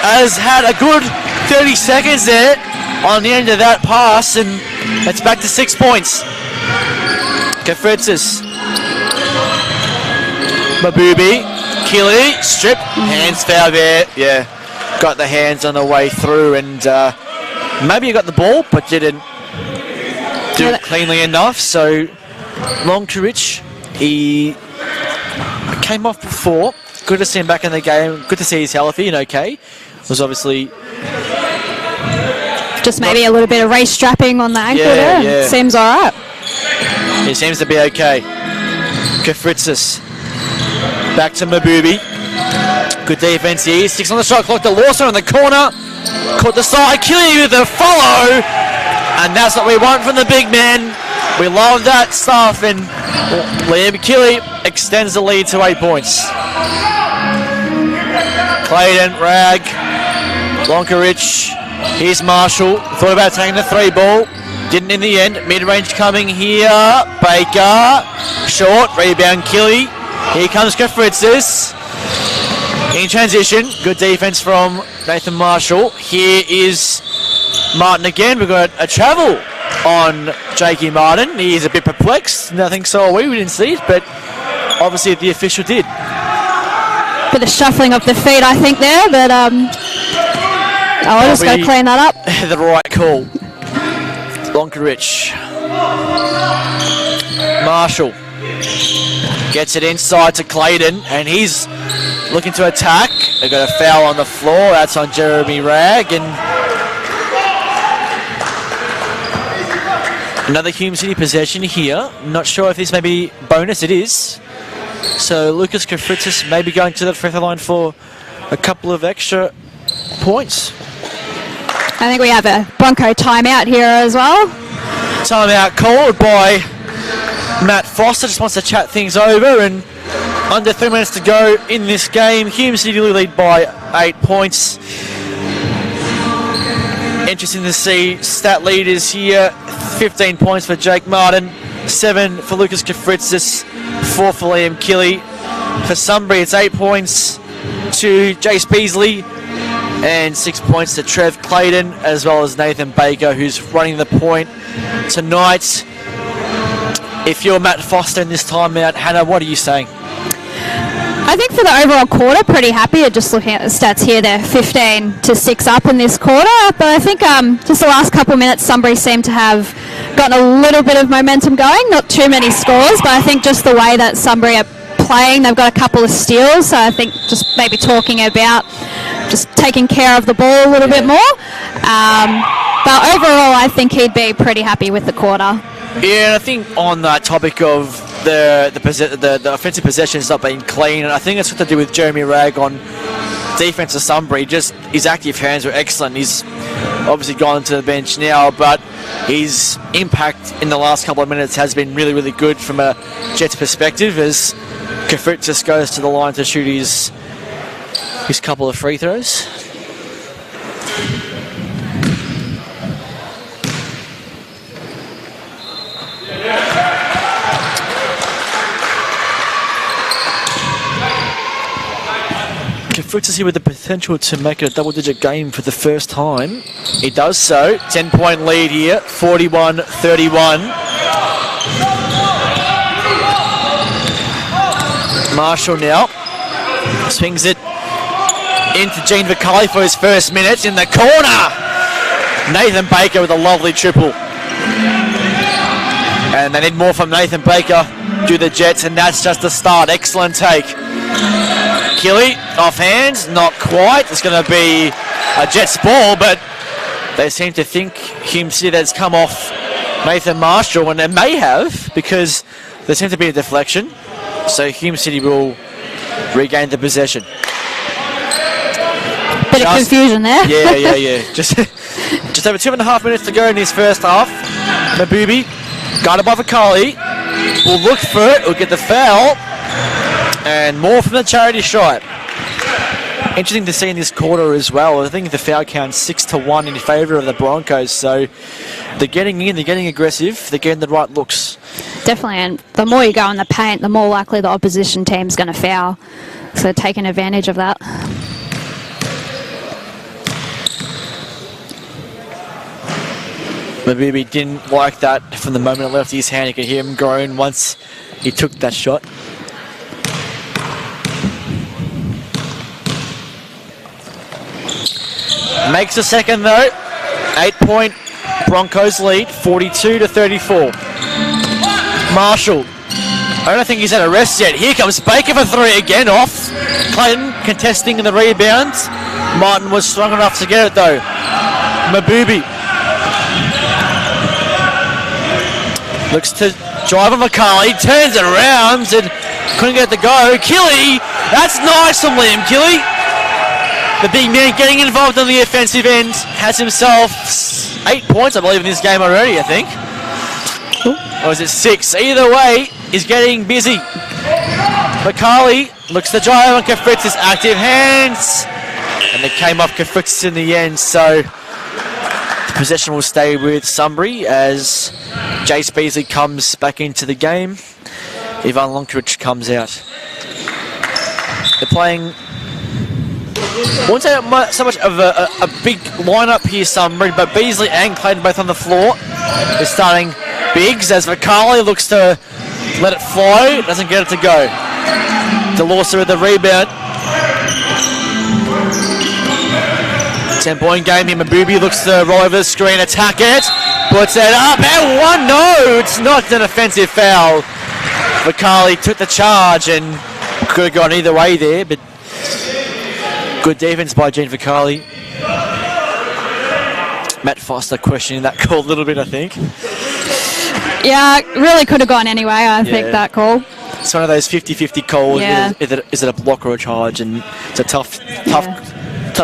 A: has had a good 30 seconds there on the end of that pass, and it's back to 6 points. Kafritzis. Mabubi Keeley, strip, hands foul there. Yeah, got the hands on the way through, and maybe he got the ball, but didn't do it cleanly enough. So Longturich, he came off before. Good to see him back in the game. Good to see he's healthy and okay. Was obviously
B: just maybe a little bit of race strapping on the ankle there.
A: Yeah.
B: Seems all right.
A: He seems to be okay. Kafritzis back to Mabubi. Good defense here. 6 on the shot clock to Lawson in the corner. Caught the side. Killy with the follow. And that's what we want from the big man. We love that stuff. And Liam Killy extends the lead to 8 points. Clayton, Rag, Lonkarich. Here's Marshall. Thought about taking the 3 ball. Didn't in the end. Mid-range coming here. Baker. Short. Rebound Killy. Here comes Kafritzis. In transition. Good defense from Nathan Marshall. Here is Martin again. We've got a travel on Jakey Martin. He is a bit perplexed. Nothing so we didn't see it, but obviously the official did.
B: Bit of shuffling of the feet, I think, there, but I'll just go clean that up.
A: The right call. Lonkarich. Marshall gets it inside to Clayton, and he's looking to attack. They've got a foul on the floor. That's on Jeremy Ragg, and another Hume City possession here. Not sure if this may be bonus. It is. So Lucas Kafritzis may be going to the free throw line for a couple of extra points.
B: I think we have a Bronco timeout here as well.
A: Timeout called by Matt Foster. Just wants to chat things over, and under 3 minutes to go in this game. Hume City lead by 8 points. Interesting to see stat leaders here. 15 points for Jake Martin, 7 for Lucas Kafritzis, 4 for Liam Killy. For Sunbury, it's 8 points to Jace Beasley and 6 points to Trev Clayton, as well as Nathan Baker, who's running the point tonight. If you're Matt Foster in this timeout, Hannah, what are you saying?
B: I think for the overall quarter, pretty happy. Just looking at the stats here, they're 15-6 up in this quarter. But I think just the last couple of minutes, Sunbury seem to have gotten a little bit of momentum going. Not too many scores, but I think just the way that Sunbury are playing, they've got a couple of steals. So I think just maybe talking about just taking care of the ball a little bit more. But overall, I think he'd be pretty happy with the quarter.
A: Yeah, and I think on that topic of the offensive possessions not being clean, and I think it's got to do with Jeremy Ragg on defense of Sunbury. Just his active hands were excellent. He's obviously gone to the bench now, but his impact in the last couple of minutes has been really, really good from a Jets perspective, as Kafritzis goes to the line to shoot his couple of free throws. Kafritzis here with the potential to make it a double-digit game for the first time. He does so. 10-point lead here, 41-31. Marshall now swings it into Gene Vicali for his first minutes in the corner. Nathan Baker with a lovely triple. And they need more from Nathan Baker to the Jets, and that's just the start. Excellent take. Killy off hands, not quite. It's going to be a Jets ball, but they seem to think Hume City that's come off Nathan Marshall, and they may have, because there seems to be a deflection. So Hume City will regain the possession.
B: Bit of confusion there.
A: Yeah. Just over 2.5 minutes to go in this first half. Mabubi, guarded by Vicali, will look for it, will get the foul. And more from the charity shot. Interesting to see in this quarter as well. I think the foul count's 6-1 in favour of the Broncos. So they're getting in, they're getting aggressive, they're getting the right looks.
B: Definitely, and the more you go in the paint, the more likely the opposition team's going to foul. So taking advantage of that.
A: Mabubi didn't like that from the moment it left his hand. You could hear him groan once he took that shot. Makes the second though. 8-point Broncos lead, 42-34. Marshall. I don't think he's had a rest yet. Here comes Baker for three again, off. Clayton contesting in the rebound. Martin was strong enough to get it though. Mabubi looks to drive on McCarley, turns it around and couldn't get it to go. Killy, that's nice from Liam Killy. The big man getting involved on the offensive end, has himself 8 points, I believe, in this game already, I think. Or is it 6? Either way, he's getting busy. McCarley looks to drive on Kafritz's active hands. And they came off Kafritz in the end, so the possession will stay with Sunbury as Jace Beasley comes back into the game. Ivan Lonkovich comes out. They're playing, I won't say so much of a big lineup here, Sunbury, but Beasley and Clayton both on the floor. They're starting bigs as McCarley looks to let it fly, doesn't get it to go. DeLawser with the rebound. 10-point game here. Mabubi looks to roll over the screen, attack it, puts it up, and one. No, it's not an offensive foul. McCarley took the charge and could have gone either way there, but good defense by Gene McCarley. Matt Foster questioning that call a little bit, I think.
B: Yeah, really could have gone anyway, I think, that call.
A: It's one of those 50-50 calls.
B: Yeah.
A: Is it a block or a charge? And it's a tough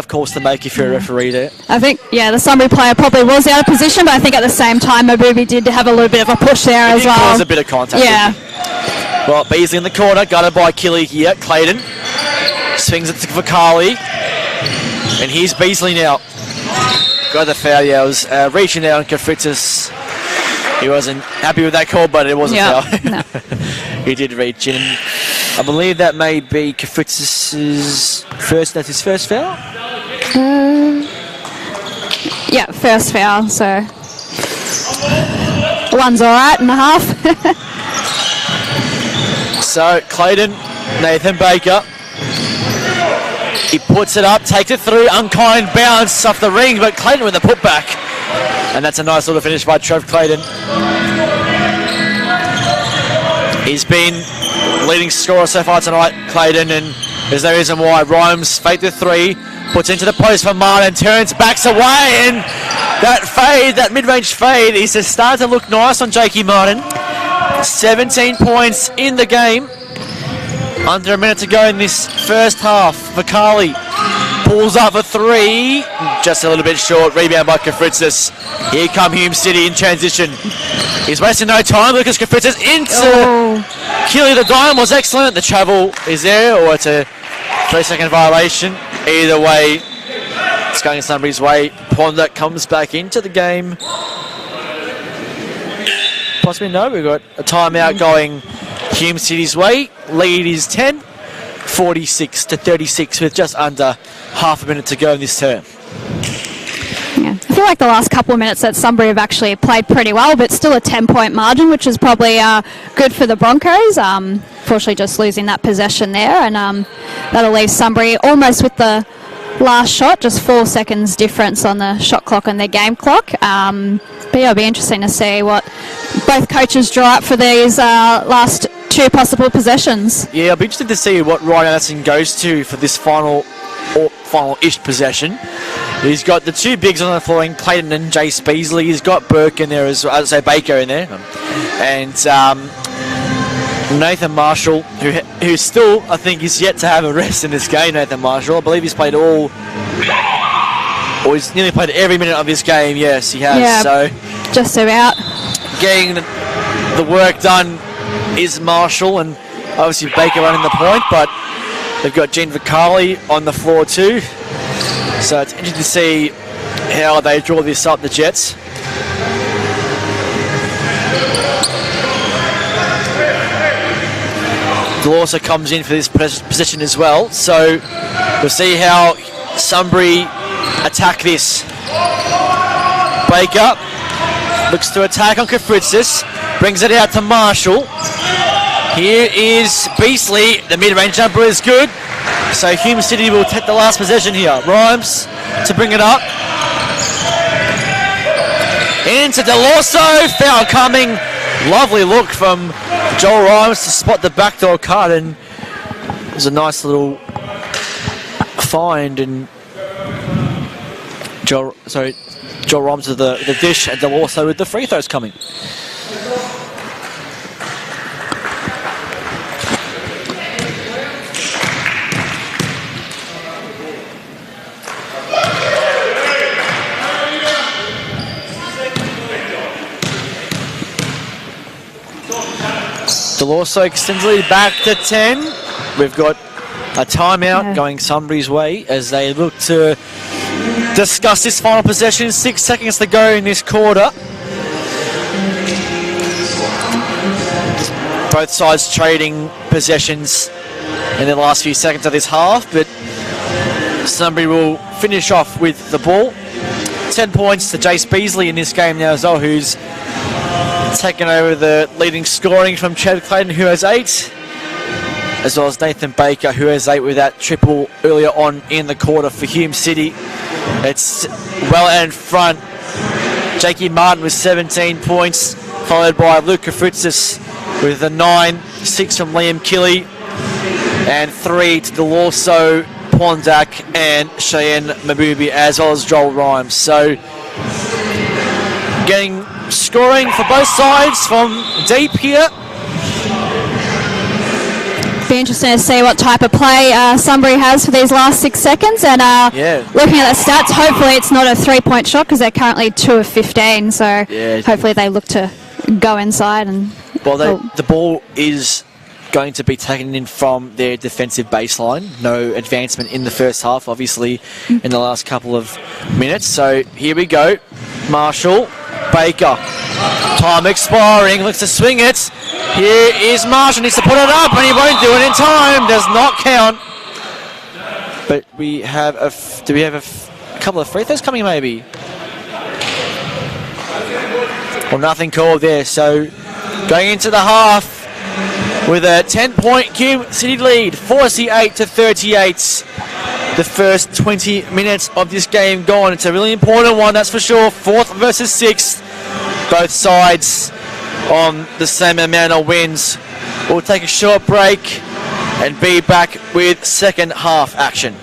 A: calls to make if you're a referee there.
B: I think, the Sunbury player probably was out of position, but I think at the same time, Mabubi did have a little bit of a push there as well.
A: Cause a bit of contact.
B: Yeah.
A: Well, Beasley in the corner, gutted by Killy here. Clayton swings it to McCarley. And here's Beasley now. Got the foul. Yeah, I was reaching out on Kafritzis. He wasn't happy with that call, but it wasn't foul.
B: No.
A: He did reach in. I believe that may be Kafritzis' that's his first foul?
B: First foul, so one's alright and a half.
A: So, Clayton, Nathan Baker. He puts it up, takes it through, unkind bounce off the ring, but Clayton with the putback. And that's a nice little finish by Trev Clayton. He's been leading scorer so far tonight, Clayton, and there's no reason why. Rhymes fake the three, puts into the post for Martin, turns, backs away, and that mid-range fade is just starting to look nice on Jakey Martin. 17 points in the game. Under a minute to go in this first half. McCarley pulls up for three. Just a little bit short. Rebound by Kafritzis. Here come Hume City in transition. He's wasting no time. Lucas Kafritzis into Killy. The dime was excellent. The travel is there, or it's a 3-second violation. Either way, it's going Sunbury's way. Ponder comes back into the game. Possibly no. We've got a timeout going Hume City's way. Lead is 10, 46-36 with just under half a minute to go in this term.
B: Yeah, I feel like the last couple of minutes that Sunbury have actually played pretty well, but still a 10-point margin, which is probably good for the Broncos. Unfortunately, just losing that possession there, and that'll leave Sunbury almost with the last shot, just 4 seconds difference on the shot clock and their game clock. But it'll be interesting to see what both coaches draw up for these last two possible possessions. Yeah,
A: I'll be interested to see what Ryan Anderson goes to for this final-ish possession. He's got the two bigs on the floor, Clayton and Jace Beasley. He's got Burke in there as well, Baker in there. And Nathan Marshall, who still, I think, is yet to have a rest in this game, Nathan Marshall. I believe he's played he's nearly played every minute of this game. Yes, he has.
B: Yeah,
A: so
B: just about.
A: Getting the work done is Marshall, and obviously Baker running the point, but they've got Gene Vicali on the floor too. So it's interesting to see how they draw this up, the Jets. also comes in for this position as well. So we'll see how Sunbury attack this. Baker looks to attack on Kafritzis, brings it out to Marshall. Here is Beasley, the mid-range jumper is good. So Hume City will take the last possession here. Rhymes to bring it up. Into Delorso, foul coming. Lovely look from Joel Rhymes to spot the backdoor cut, and it was a nice little find. And Joel Rhymes with the dish, and Delorso with the free throws coming. Delorso extends the lead back to 10. We've got a timeout going Sunbury's way as they look to discuss this final possession. 6 seconds to go in this quarter. Both sides trading possessions in the last few seconds of this half, but Sunbury will finish off with the ball. 10 points to Jace Beasley in this game now as well, who's taken over the leading scoring from Chad Clayton, who has 8, as well as Nathan Baker, who has 8 with that triple earlier on in the quarter for Hume City. It's well out in front. Jakey Martin with 17 points, followed by Luca Fritzis with the 9, 6 from Liam Killy, and 3 to Delorso, Pondak, and Cheyenne Mabubi, as well as Joel Rhymes. So getting scoring for both sides from deep here.
B: Be interesting to see what type of play Sunbury has for these last 6 seconds. And looking at the stats, hopefully it's not a 3-point shot because they're currently 2 of 15. So hopefully they look to go inside. And
A: the ball is going to be taken in from their defensive baseline. No advancement in the first half, obviously, in the last couple of minutes. So here we go. Marshall, Baker, time expiring, looks to swing it. Here is Marshall, needs to put it up, and he won't do it in time. Does not count. But we have do we have a couple of free throws coming, maybe? Well, nothing called there. So going into the half with a 10-point Hume City lead, 48 to 38. The first 20 minutes of this game gone. It's a really important one, that's for sure. 4th versus 6th. Both sides on the same amount of wins. We'll take a short break and be back with second half action.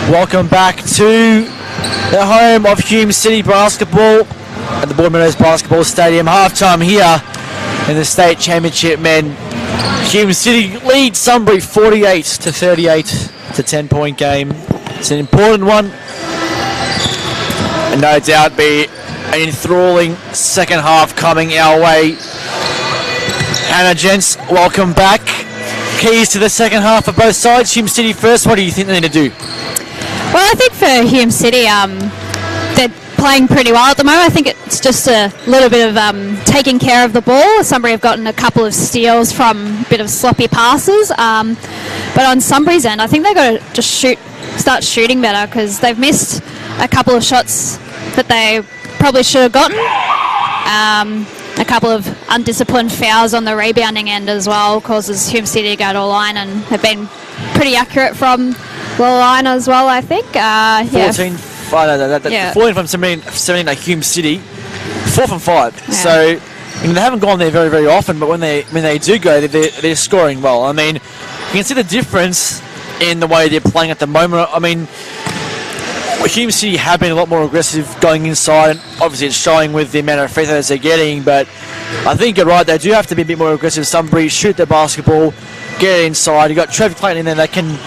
A: Welcome back to the home of Hume City Basketball at the Broadmeadows Basketball Stadium. Halftime here in the state championship, men. Hume City leads Sunbury 48-38. It's a 10-point game. It's an important one, and no doubt be an enthralling second half coming our way. Hannah, gents, welcome back. Keys to the second half for both sides. Hume City first. What do you think they need to do?
B: Well, I think for Hume City, they're playing pretty well at the moment. I think it's just a little bit of taking care of the ball. Sunbury have gotten a couple of steals from a bit of sloppy passes. But on Sunbury's end, I think they've got to just start shooting better, because they've missed a couple of shots that they probably should have gotten. A couple of undisciplined fouls on the rebounding end as well causes Hume City to go to a line, and have been pretty accurate from the line as well, I think.
A: 14 from 17 at Hume City, 4 from 5.
B: Yeah.
A: So I mean, they haven't gone there very, very often, but when they do go, they're scoring well. I mean, you can see the difference in the way they're playing at the moment. I mean, Hume City have been a lot more aggressive going inside, and obviously it's showing with the amount of free throws they're getting, but I think you're right, they do have to be a bit more aggressive. Sunbury shoot the basketball, get it inside. You've got Trevor Clayton in there that can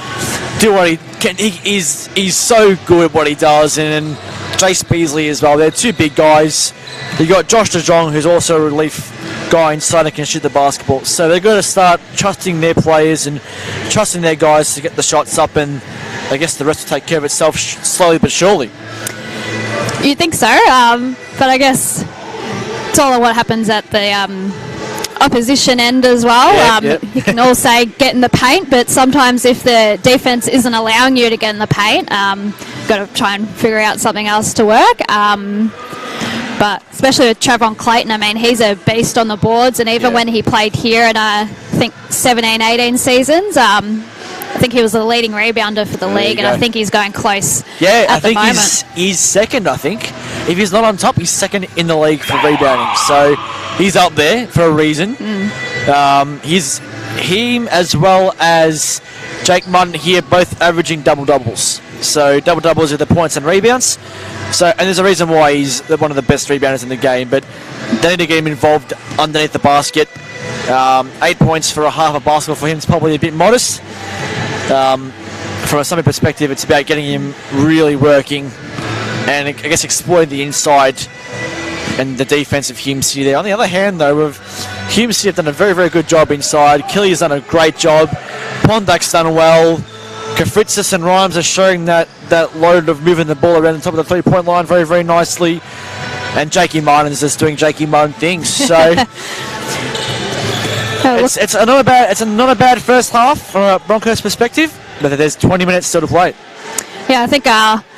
A: do what he can. He's so good at what he does, and Jace Beasley as well. They're two big guys. You've got Josh DeJong, who's also a relief guy inside and can shoot the basketball. So they've got to start trusting their players and trusting their guys to get the shots up, and I guess the rest will take care of itself slowly but surely.
B: You think so? But I guess it's all of what happens at the opposition end as well.
A: Yep.
B: You can all say get in the paint, but sometimes if the defense isn't allowing you to get in the paint, you've got to try and figure out something else to work. But especially with Trevor Clayton, I mean, he's a beast on the boards, and even when he played here in, I think, 17-18 seasons, I think he was the leading rebounder for the league, and I think he's going close at the moment.
A: He's second, I think. If he's not on top, he's second in the league for rebounding. So he's up there for a reason. He's him as well as Jake Munn here, both averaging double-doubles. So double-doubles are the points and rebounds. So, and there's a reason why he's one of the best rebounders in the game, but they need to get him involved underneath the basket. 8 points for a half a basketball for him is probably a bit modest. From a Sunbury perspective, it's about getting him really working and I guess exploiting the inside and the defense of Hume City there. On the other hand, though, Hume City have done a very, very good job inside. Killy's done a great job. Pondak's done well. Kafritzis and Rhymes are showing that load of moving the ball around the top of the three-point line very, very nicely. And Jakey Martin's just doing Jakey Martin things. So it's not a bad first half from a Broncos perspective, but there's 20 minutes still to play.
B: Yeah, I think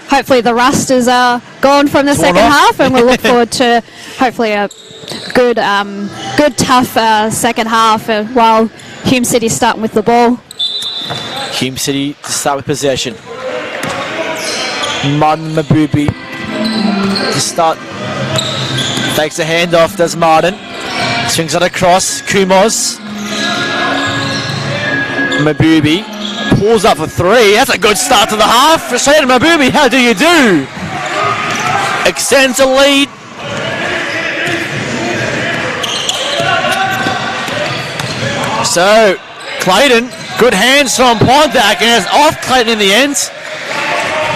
B: hopefully the rust is gone from the second half, and we'll look forward to hopefully a good tough second half while Hume City's starting with the ball.
A: Hume City to start with possession. Martin Mabubi to start. Takes a handoff, does Martin. Swings it across. Kumos. Mabubi pulls up for three. That's a good start to the half. Shane Mabubi, how do you do? Extends the lead. So, Clayton, good hands from Pondak, and it's off Clayton in the end.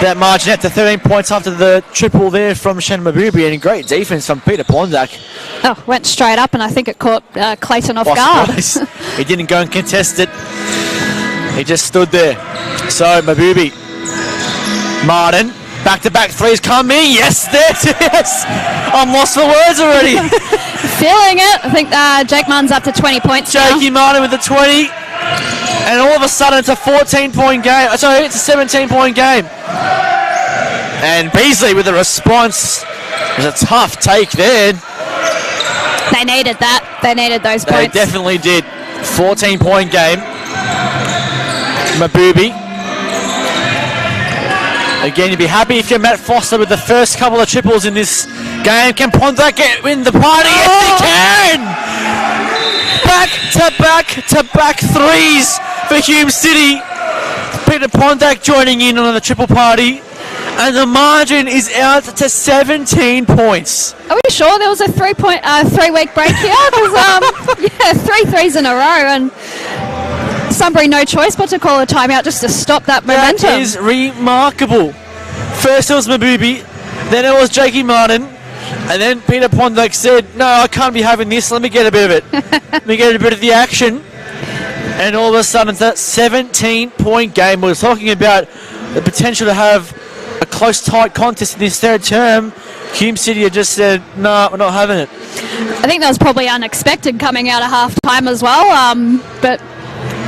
A: That margin out to 13 points after the triple there from Shannon Mabubi, and great defense from Peter Pondak.
B: Oh, went straight up, and I think it caught Clayton off guard.
A: He didn't go and contest it. He just stood there. So, Mabubi. Martin. Back-to-back threes coming. Yes, yes. I'm lost for words already.
B: Feeling it. I think Jake Martin's up to 20 points
A: Jakey Martin with the 20. And all of a sudden, it's a 14-point game. Sorry, it's a 17-point game. And Beasley with the response. It was a tough take there.
B: They needed that. They needed those points.
A: They definitely did. 14-point game. Mabubi. Again, you'd be happy if you're Matt Foster with the first couple of triples in this game. Can Pondak win the party? Yes, he can! Back-to-back threes for Hume City. Peter Pondak joining in on the triple party. And the margin is out to 17 points.
B: Are we sure there was a 3 week break here? Because 3 threes in a row, and Sunbury no choice but to call a timeout just to stop that momentum.
A: That is remarkable. First it was Mabubi, then it was Jakey Martin, and then Peter Pondak said, no, I can't be having this, let me get a bit of it. Let me get a bit of the action. And all of a sudden it's that 17-point game. We're talking about the potential to have a close, tight contest in this third term. Hume City had just said, no, we're not having it.
B: I think that was probably unexpected coming out of half-time as well, but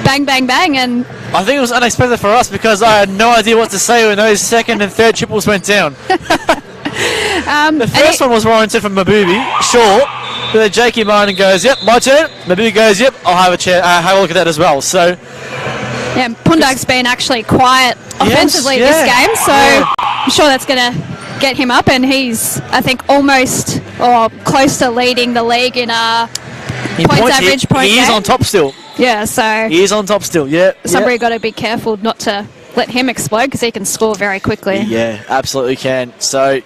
B: bang, bang, bang. And
A: I think it was unexpected for us because I had no idea what to say when those second and third triples went down. The first one was warranted from Mabubi, sure. But then Jakey Martin goes, yep, my turn. Mabubi goes, yep, I'll have a look at that as well. So,
B: yeah, Pundak's been actually quiet offensively this game, so I'm sure that's going to get him up, and he's, I think, almost or close to leading the league in points average point
A: He is on top still.
B: Yeah, so
A: he is on top still, yeah.
B: Somebody got to be careful not to let him explode because he can score very quickly.
A: Yeah, absolutely can. So,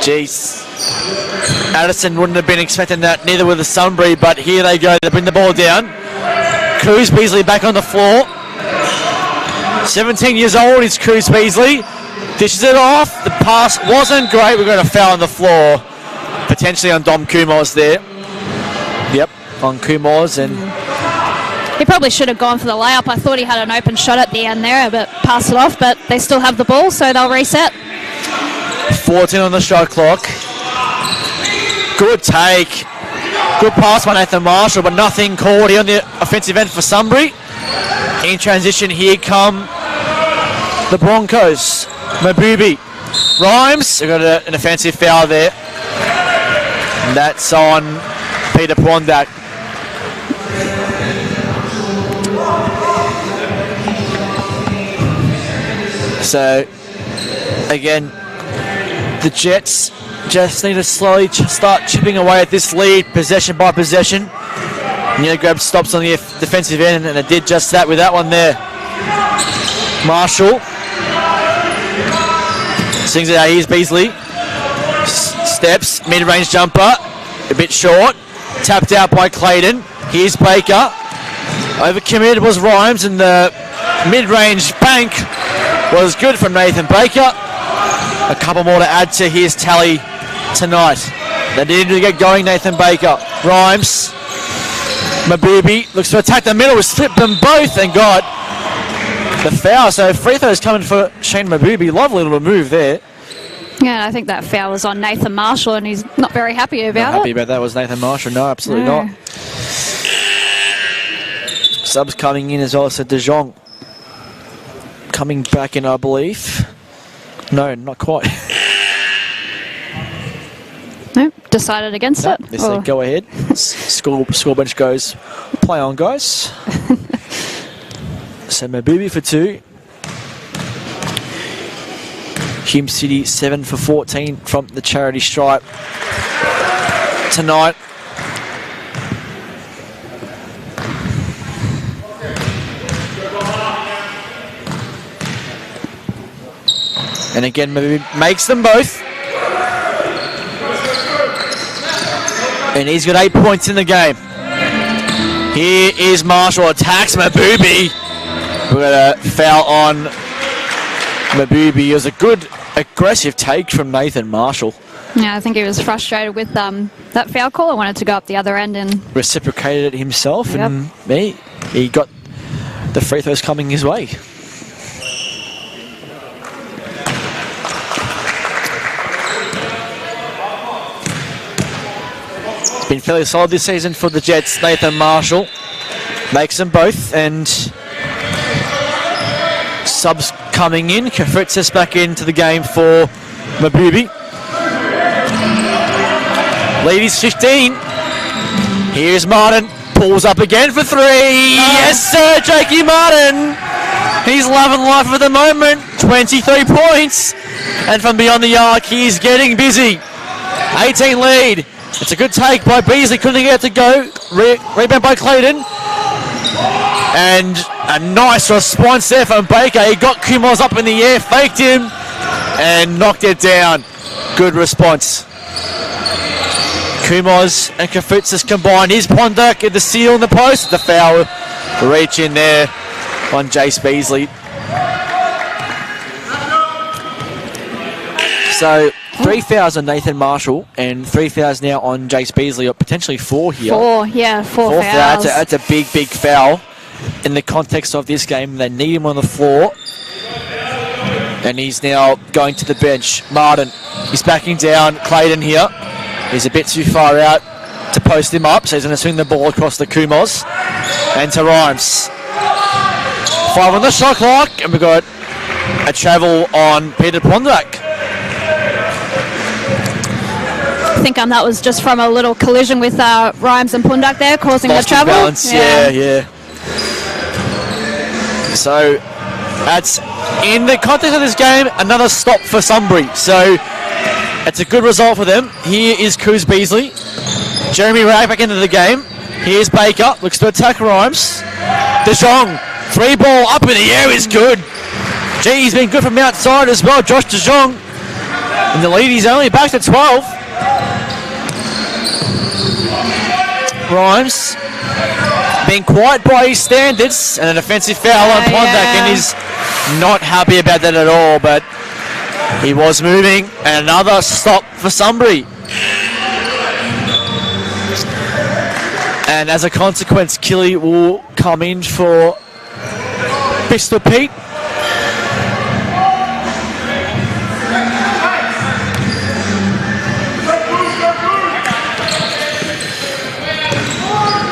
A: geez, Addison wouldn't have been expecting that, neither would the Sunbury, but here they go, they bring the ball down. Cruz Beasley back on the floor. 17 years old is Cruz Beasley. Dishes it off. The pass wasn't great. We're going to foul on the floor. Potentially on Dom Kumos there. Yep, on Kumos. And
B: he probably should have gone for the layup. I thought he had an open shot at the end there, but passed it off. But they still have the ball, so they'll reset.
A: 14 on the shot clock. Good take. Good pass by Nathan Marshall, but nothing called here on the offensive end for Sunbury. In transition, here come the Broncos. Mabubi. Rhymes. We've got an offensive foul there. And that's on Peter Pondak. So, again, the Jets just need to slowly start chipping away at this lead, possession by possession. Nearly grabbed stops on the defensive end, and it did just that with that one there. Marshall sings it out. Here's Beasley. Steps, mid-range jumper, a bit short. Tapped out by Clayton. Here's Baker. Overcommitted was Rhymes, and the mid-range bank was good from Nathan Baker. A couple more to add to his tally tonight. They needed to get going, Nathan Baker. Rhymes. Mabubi looks to attack the middle, slipped them both and got the foul. So free throws coming for Shane Mabubi. Lovely little move there.
B: Yeah, I think that foul was on Nathan Marshall, and he's not very happy about it.
A: Not happy about that was Nathan Marshall. No, absolutely not. Subs coming in as well. So De Jong coming back in, I believe. No, not quite.
B: Nope, decided against it.
A: They said go ahead. School bench goes, play on, guys. So Mabubi for 2. Hume City 7 for 14 from the charity stripe tonight. And again, Mabubi makes them both. And he's got 8 points in the game. Here is Marshall, attacks Mabubi. We've got a foul on Mabubi. It was a good aggressive take from Nathan Marshall.
B: Yeah, I think he was frustrated with that foul call. I wanted to go up the other end and
A: reciprocated it himself,
B: yep.
A: And he got the free throws coming his way. It's been fairly solid this season for the Jets. Nathan Marshall makes them both, and subs coming in. Kafritzis back into the game for Mabubi. Lead is 15. Here's Martin. Pulls up again for 3. Yes, sir, Jakey Martin. He's loving life at the moment. 23 points. And from beyond the arc, he's getting busy. 18 lead. It's a good take by Beasley. Couldn't get it to go. Rebound by Clayton. And a nice response there from Baker. He got Kumos up in the air, faked him, and knocked it down. Good response. Kumos and Kafritsis combined. Here's Pondak at the seal in the post. The foul reach in there on Jace Beasley. So 3 fouls on Nathan Marshall and 3 fouls now on Jace Beasley, or potentially 4 here.
B: 4 fouls.
A: That's a big foul in the context of this game. They need him on the floor. And he's now going to the bench. Martin, he's backing down. Clayton here. He's a bit too far out to post him up, so he's going to swing the ball across the Kumos. And to Rhymes. 5 on the shot clock, and we've got a travel on Peter Pondak.
B: I think that was just from a little collision with Rhymes and Pundak there, causing
A: Lost
B: the trouble.
A: Balance. Yeah. So that's, in the context of this game, another stop for Sunbury. So it's a good result for them. Here is Coos Beasley. Jeremy Ragg back into the game. Here's Baker, looks to attack Rhymes. De Jong, 3 ball up in the air is good. Gee, he's been good from outside as well, Josh De Jong. And the lead is only back to 12. Rhymes being quiet by his standards, and an offensive foul on Pondak, and he's not happy about that at all, but he was moving, and another stop for Sunbury. And as a consequence, Killy will come in for Pistol Pete.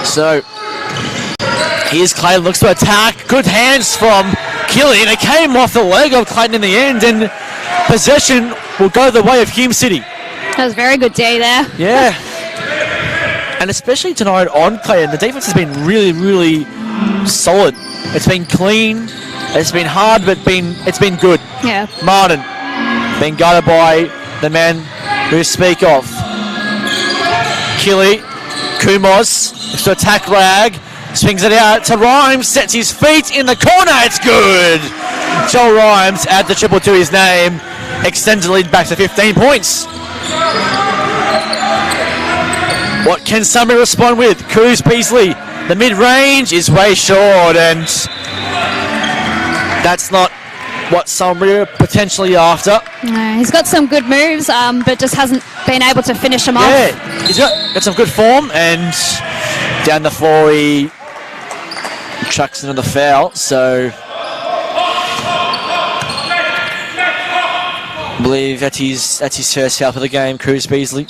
A: So here's Clayton, looks to attack. Good hands from Killy, and it came off the leg of Clayton in the end, and possession will go the way of Hume City.
B: That was very good day there.
A: Yeah. And especially tonight on Clayton, the defense has been really, really solid. It's been clean, it's been hard, but it's been good.
B: Yeah.
A: Martin being guarded by the man we speak of. Killy, Kumos, looks to attack Rag, swings it out to Rhymes, sets his feet in the corner, it's good! Joel Rhymes, add the triple to his name, extends the lead back to 15 points. What can Sunbury respond with? Cruz Beasley, the mid-range is way short, and that's not what Sunbury are potentially after.
B: No, he's got some good moves, but just hasn't been able to finish them off.
A: Yeah, he's got some good form, and down the floor he chucks into the foul, so I believe that's his first foul for the game, Cruz Beasley.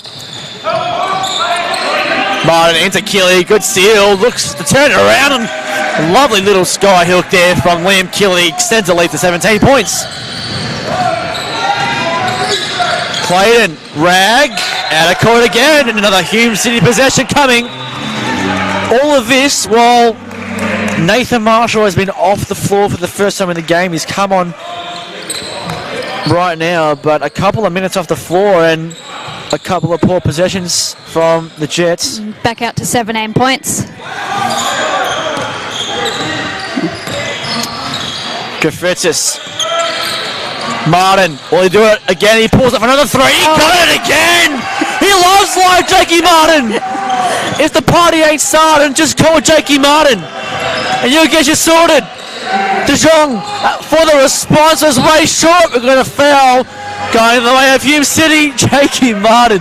A: Martin into Killy, good steal, looks to turn it around, and lovely little sky hook there from Liam Killy, extends the lead to 17 points. Clayton, Rag, out of court again, and another Hume City possession coming. All of this while Nathan Marshall has been off the floor for the first time in the game. He's come on right now, but a couple of minutes off the floor and a couple of poor possessions from the Jets.
B: Back out to 17 points.
A: Kafritsis. Martin, will he do it again? He pulls up another 3. He got it again! He loves live Jakey Martin! If the party ain't starting, just call Jakey Martin and you'll get you sorted. De Jong for the response was way short. We're going to foul going the way of Hume City. Jakey Martin.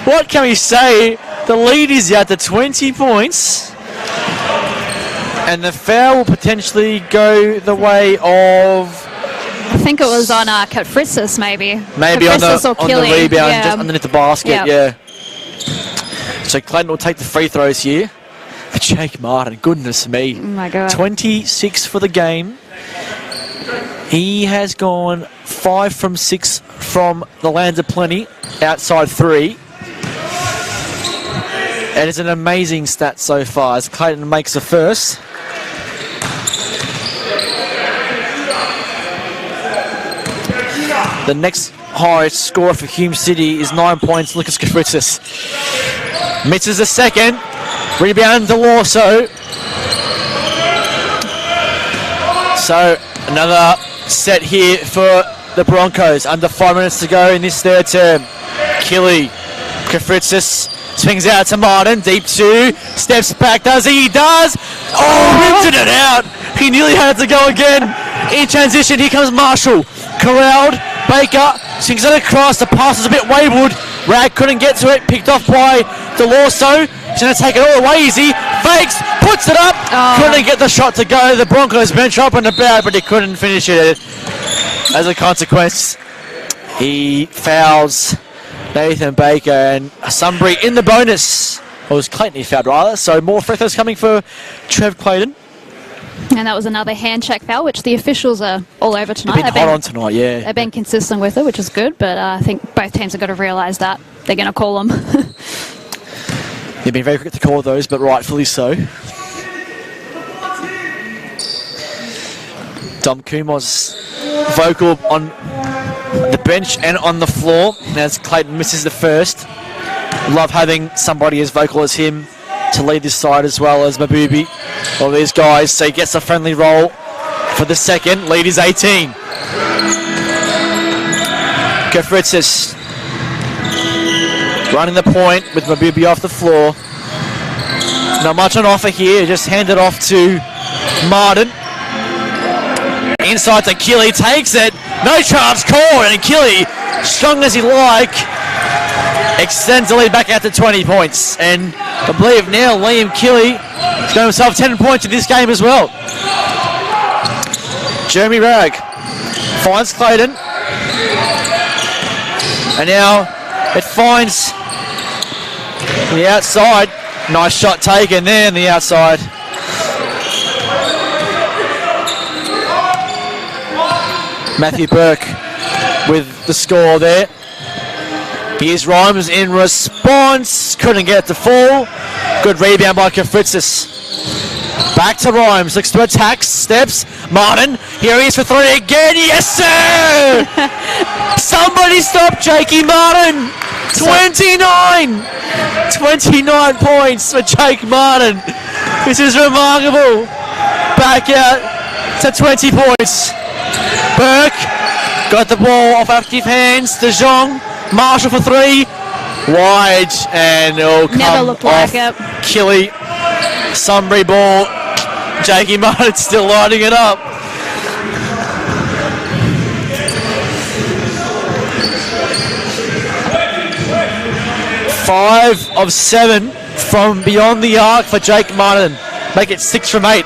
A: What can we say? The lead is out to 20 points. And the foul will potentially go the way of...
B: I think it was on Kafritsis, maybe.
A: Maybe on the rebound, just underneath the basket, yeah. So Clayton will take the free throws here. For Jake Martin, goodness me.
B: Oh my God.
A: 26 for the game. He has gone 5 from 6 from the Lands of Plenty, outside 3. And it's an amazing stat so far as Clayton makes the first. The next highest scorer for Hume City is 9 points, Lucas Kafritsis. Misses the second. Rebound to Lawso. So another set here for the Broncos. Under 5 minutes to go in this third term. Killy. Kafritsis swings out to Martin. Deep 2. Steps back. Does he? He does. Oh, ripped it out. He nearly had to go again. In transition, here comes Marshall. Corralled. Baker swings it across. The pass is a bit wayward. Rag couldn't get to it. Picked off by DeLorso. He's going to take it all the way easy. Fakes. Puts it up. Couldn't get the shot to go. The Broncos bench up and about, but he couldn't finish it. As a consequence, he fouls Nathan Baker and Sunbury in the bonus. Or was Clayton he fouled rather. So more free throws coming for Trev Clayton.
B: And that was another hand check foul, which the officials are all over tonight.
A: They've been hot on tonight, yeah.
B: They've been consistent with it, which is good, but I think both teams have got to realise that they're going to call them.
A: They've been very quick to call those, but rightfully so. Dom Hume was vocal on the bench and on the floor as Clayton misses the first. Love having somebody as vocal as him to lead this side as well as Mabubi. All these guys, so he gets a friendly roll for the second. Lead is 18. Kafritsis running the point with Mabubi off the floor. Not much on offer here, just hand it off to Martin. Inside to Killy, takes it. No charge call, and Killy, strong as he like, extends the lead back out to 20 points. And I believe now Liam Killy has got himself 10 points in this game as well. Jeremy Ragg finds Clayton. And now it finds the outside. Nice shot taken there on the outside. Matthew Burke with the score there. Here's Rhymes in response. Couldn't get it to fall. Good rebound by Kafritsis. Back to Rhymes. Looks to attack. Steps. Martin. Here he is for three again. Yes, sir! Somebody stop Jakey Martin. 29 points for Jake Martin. This is remarkable. Back out to 20 points. Burke got the ball off active hands. De Jong. Marshall for three. Wide. And it'll come
B: Never looked
A: off
B: like it.
A: Killy. Sunbury ball. Jakey Martin still lighting it up. Five of 7 from beyond the arc for Jake Martin. Make it 6 from 8.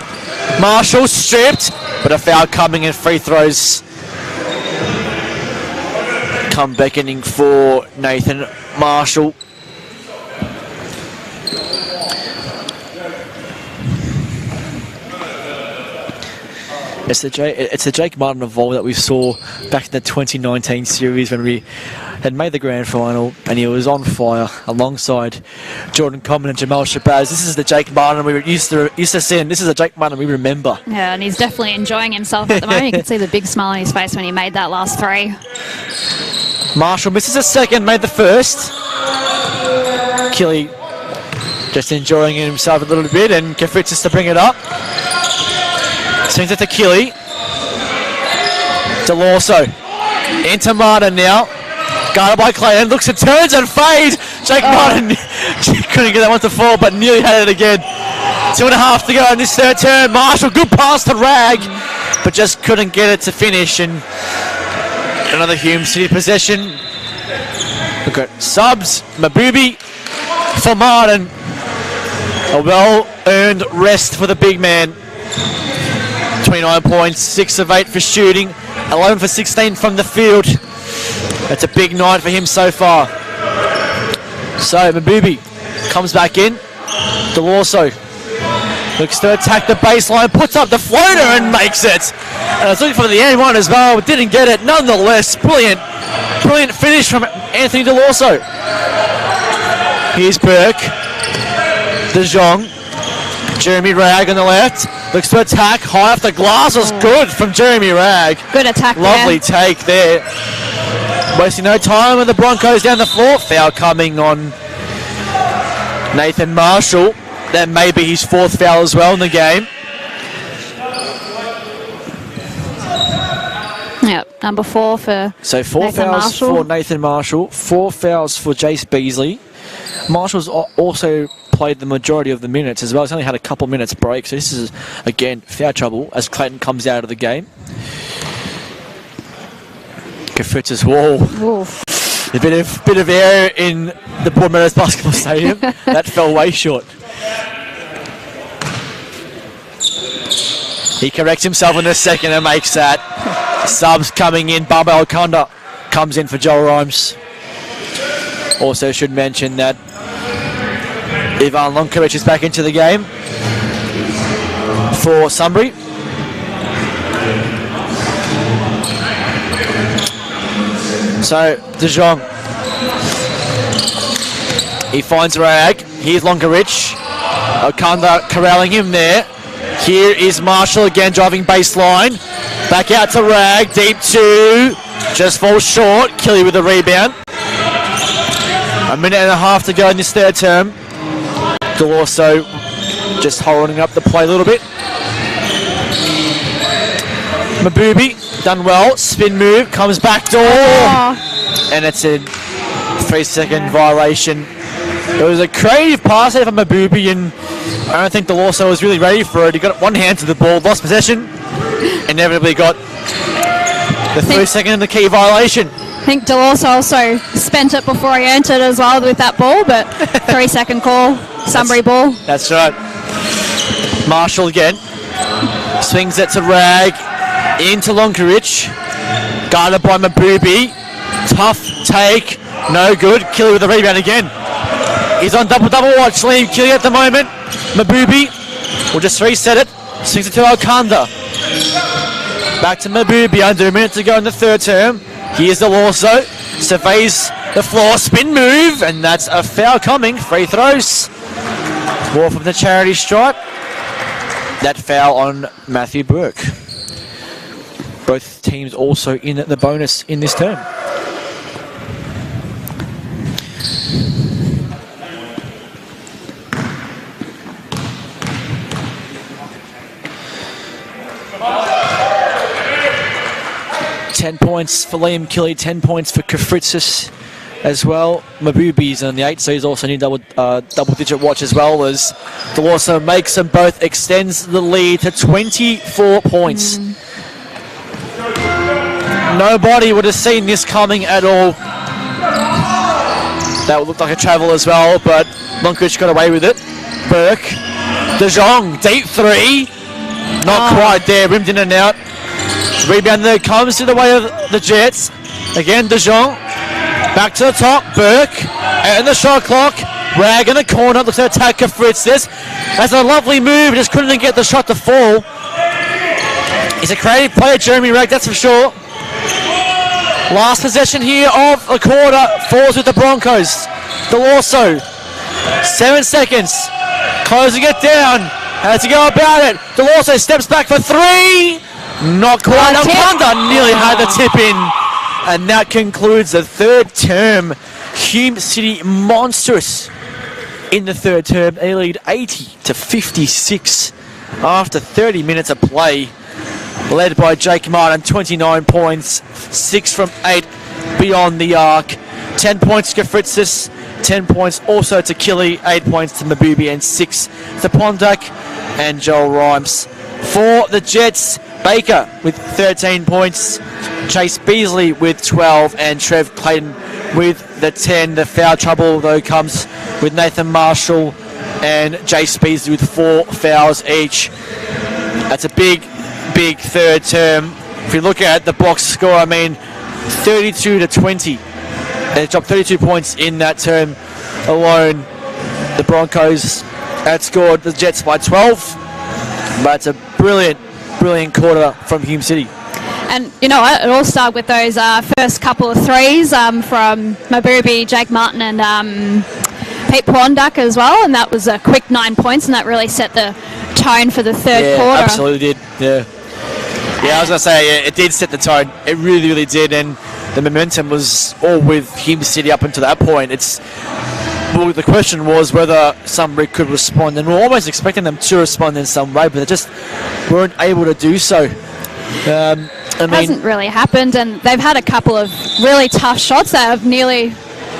A: Marshall stripped, but a foul coming and free throws come beckoning for Nathan Marshall. It's the Jake Martin evolve that we saw back in the 2019 series when we had made the grand final and he was on fire alongside Jordan Coleman and Jamal Shabazz. This is the Jake Martin we were used to seeing. This is the Jake Martin we remember.
B: Yeah, and he's definitely enjoying himself at the moment. You can see the big smile on his face when he made that last three.
A: Marshall misses a second, made the first. Killy just enjoying himself a little bit, and Kafritsis to bring it up. Swings it to Killy. DeLorso. Into Martin now. Guarded by Clayton. Looks and turns and fades. Jake Martin couldn't get that one to fall, but nearly had it again. 2.5 to go in this third term. Marshall, good pass to Rag, but just couldn't get it to finish. And another Hume City possession. Look at subs. Mabubi for Martin. A well-earned rest for the big man. 29 points, 6 of 8 for shooting, 11 for 16 from the field. That's a big night for him so far. So Mabubi comes back in. DeLorso looks to attack the baseline, puts up the floater and makes it. And I was looking for the end one as well, but didn't get it. Nonetheless, brilliant finish from Anthony DeLorso. Here's Burke. De Jong. Jeremy Ragg on the left. Looks to attack. High off the glass was good from Jeremy Ragg.
B: Good attack.
A: Lovely take there. Wasting no time with the Broncos down the floor. Foul coming on Nathan Marshall. That may be his 4th foul as well in the game.
B: Yep, number 4 for
A: So 4
B: Nathan
A: fouls
B: Marshall.
A: for Nathan Marshall, 4 fouls for Jace Beasley. Marshall's also played the majority of the minutes as well. He's only had a couple minutes break, so this is, again, foul trouble as Clayton comes out of the game. Kafritz's wall.
B: Oof.
A: A bit of air in the Broadmeadows Basketball Stadium. That fell way short. He corrects himself in the second and makes that. Subs coming in. Bubba Alconda comes in for Joel Rhymes. Also should mention that Ivan Lonkovic is back into the game for Sunbury. So, De Jong. He finds Rag. Here's Lonkovic. Okanda corralling him there. Here is Marshall again driving baseline. Back out to Rag. Deep 2. Just falls short. Kelly with a rebound. A minute and a half to go in this third term. Delorso just holding up the play a little bit. Mabubi done well. Spin move. Comes back door. And it's a 3-second violation. It was a creative pass there from Mabubi, and I don't think Delorso was really ready for it. He got one hand to the ball, lost possession, inevitably got the 3-second and the key violation.
B: I think Delorso also spent it before he entered as well with that ball, but 3-second call, Sunbury ball.
A: That's right. Marshall again. Swings it to Rag. Into Lonkovic. Guarded by Mabubi. Tough take. No good. Kelly with the rebound again. He's on double-double watch. Liam Kelly at the moment. Mabubi will just reset it. Swings it to Alcanda. Back to Mabubi. Under a minute to go in the third term. Here's Delorso. Surveys the floor. Spin move. And that's a foul coming. Free throws. More from the charity stripe. That foul on Matthew Burke. Both teams also in the bonus in this term. $10 points for Liam Kelly, 10 points for Kafritzis as well. Mabubi's on the 8, so he's also in double-digit watch as well, as Delorso makes them both, extends the lead to 24 points. Nobody would have seen this coming at all. That would look like a travel as well, but Lonkovic got away with it. Burke. De Jong, deep 3. Not quite there, rimmed in and out. Rebound there comes to the way of the Jets. Again, De Jong. Back to the top. Burke. And the shot clock. Rag in the corner. Looks to attack Kafritzis. That's a lovely move. Just couldn't get the shot to fall. He's a creative player, Jeremy Rag, that's for sure. Last possession here of the quarter falls with the Broncos. Delorso. 7 seconds. Closing it down. How to go about it? Delorso steps back for 3. Not quite. Alcanda nearly had the tip in. And that concludes the third term. Hume City monstrous in the third term. They lead 80-56 after 30 minutes of play. Led by Jake Martin, 29 points, 6 from 8 beyond the arc. 10 points to Kafritzis, 10 points also to Killy, 8 points to Mabubi, and 6 to Pondak and Joel Rhymes. For the Jets, Baker with 13 points, Chase Beasley with 12, and Trev Clayton with the 10. The foul trouble, though, comes with Nathan Marshall and Jace Beasley with 4 fouls each. That's a big third term. If you look at the box score, I mean, 32-20. They dropped 32 points in that term alone. The Broncos outscored the Jets by 12. But it's a brilliant quarter from Hume City.
B: And you know what? It all started with those first couple of threes from Mabubi, Jake Martin, and Pete Pondak as well. And that was a quick 9 points, and that really set the tone for the third quarter.
A: Absolutely did. Yeah, I was going to say, it did set the tone. It really, really did. And the momentum was all with Hume City up until that point. Well, the question was whether Sunbury could respond, and we're almost expecting them to respond in some way, but they just weren't able to do so.
B: hasn't really happened, and they've had a couple of really tough shots that have nearly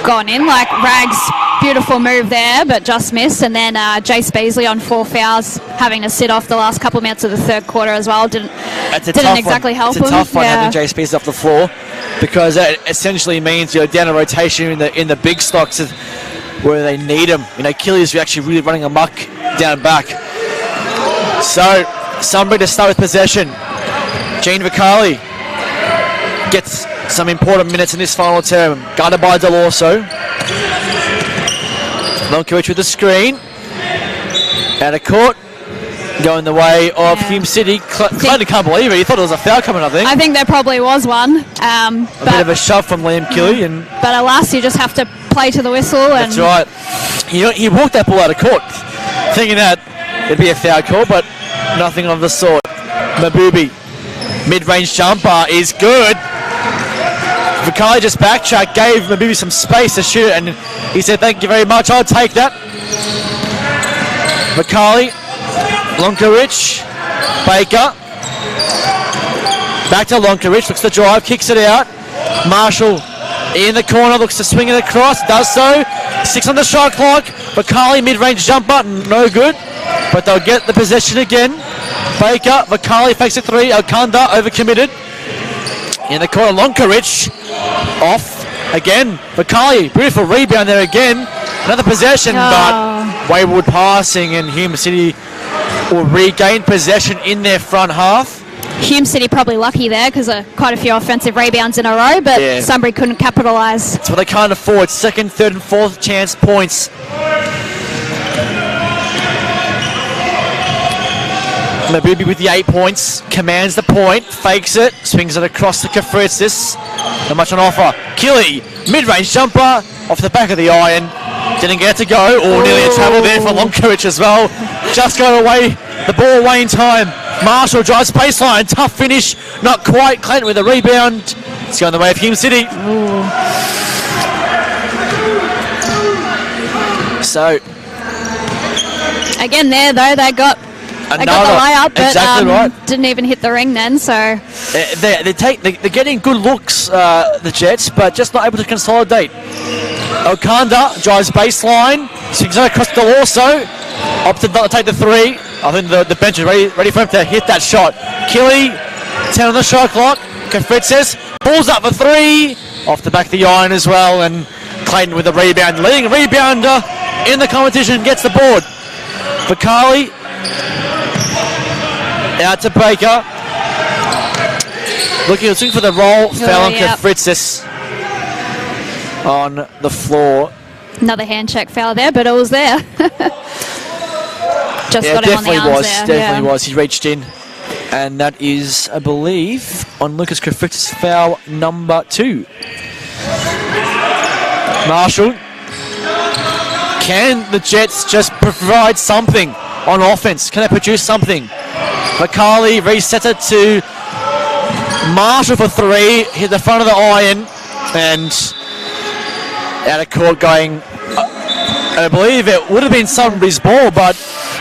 B: gone in, like Rags' beautiful move there, but just missed, and then Jace Beasley on 4 fouls, having to sit off the last couple of minutes of the third quarter as well. Didn't exactly help him.
A: It's a tough one having Jace Beasley off the floor, because that essentially means you're down a rotation in the big stocks where they need him. Achilles are actually really running amok down back. So Sunbury to start with possession. Gene Vicali gets some important minutes in this final term. Guarded by Delorso. Lonkovich with the screen. Out of court. Going the way of Hume City. Clayton can't believe it. He thought it was a foul coming, I think.
B: I think there probably was one.
A: A bit of a shove from Liam Killy.
B: But alas, you just have to play to the whistle.
A: That's right. He walked that ball out of court, thinking that it'd be a foul call, but nothing of the sort. Mabubi. Mid-range jumper is good. Vicali just backtracked, gave Mabubi some space to shoot it, and he said, "Thank you very much, I'll take that." Vicali, Lonkovich, Baker. Back to Lonkovich, looks to drive, kicks it out. Marshall in the corner, looks to swing it across, does so. 6 on the shot clock. Vicali, mid-range jumper, no good, but they'll get the possession again. Baker, Vicali fakes a 3, Okanda overcommitted. In the corner, Lonkovich off again. Vicali, beautiful rebound there again. Another possession, but wayward passing, and Hume City will regain possession in their front half.
B: Hume City probably lucky there because quite a few offensive rebounds in a row, but Sunbury couldn't capitalise.
A: That's what they can't afford. Second, third and fourth chance points. Mabubi with the 8 points, commands the point, fakes it, swings it across to Kafritzis. Not much on offer. Killy, mid-range jumper, off the back of the iron. Didn't get to go, or nearly a travel there for Lonkovich as well. Just got away, the ball away in time. Marshall drives baseline, tough finish, not quite. Clayton with a rebound. It's going the way of Hume City. So,
B: again there though, they got the layup, but
A: exactly right.
B: Didn't even hit the ring then. So
A: they're getting good looks, the Jets, but just not able to consolidate. Okanda drives baseline, swings it across the also, opted not to take the 3. I think the bench is ready for him to hit that shot. Killy, 10 on the shot clock. Kafritzis pulls up for 3, off the back of the iron as well, and Clayton with the rebound, leading rebounder in the competition, gets the board. Vicali out to Baker. Looking for the roll. Foul on Kafritzis on the floor.
B: Another hand check foul there, but it was there. Just got him on the arms there.
A: Definitely was. He reached in. And that is, I believe, on Lucas Kafritzis, foul number 2. Marshall. Can the Jets just provide something on offense? Can they produce something? Vicali resets it to Marshall for 3. Hit the front of the iron. And out of court going, I believe it would have been Sunbury's ball, but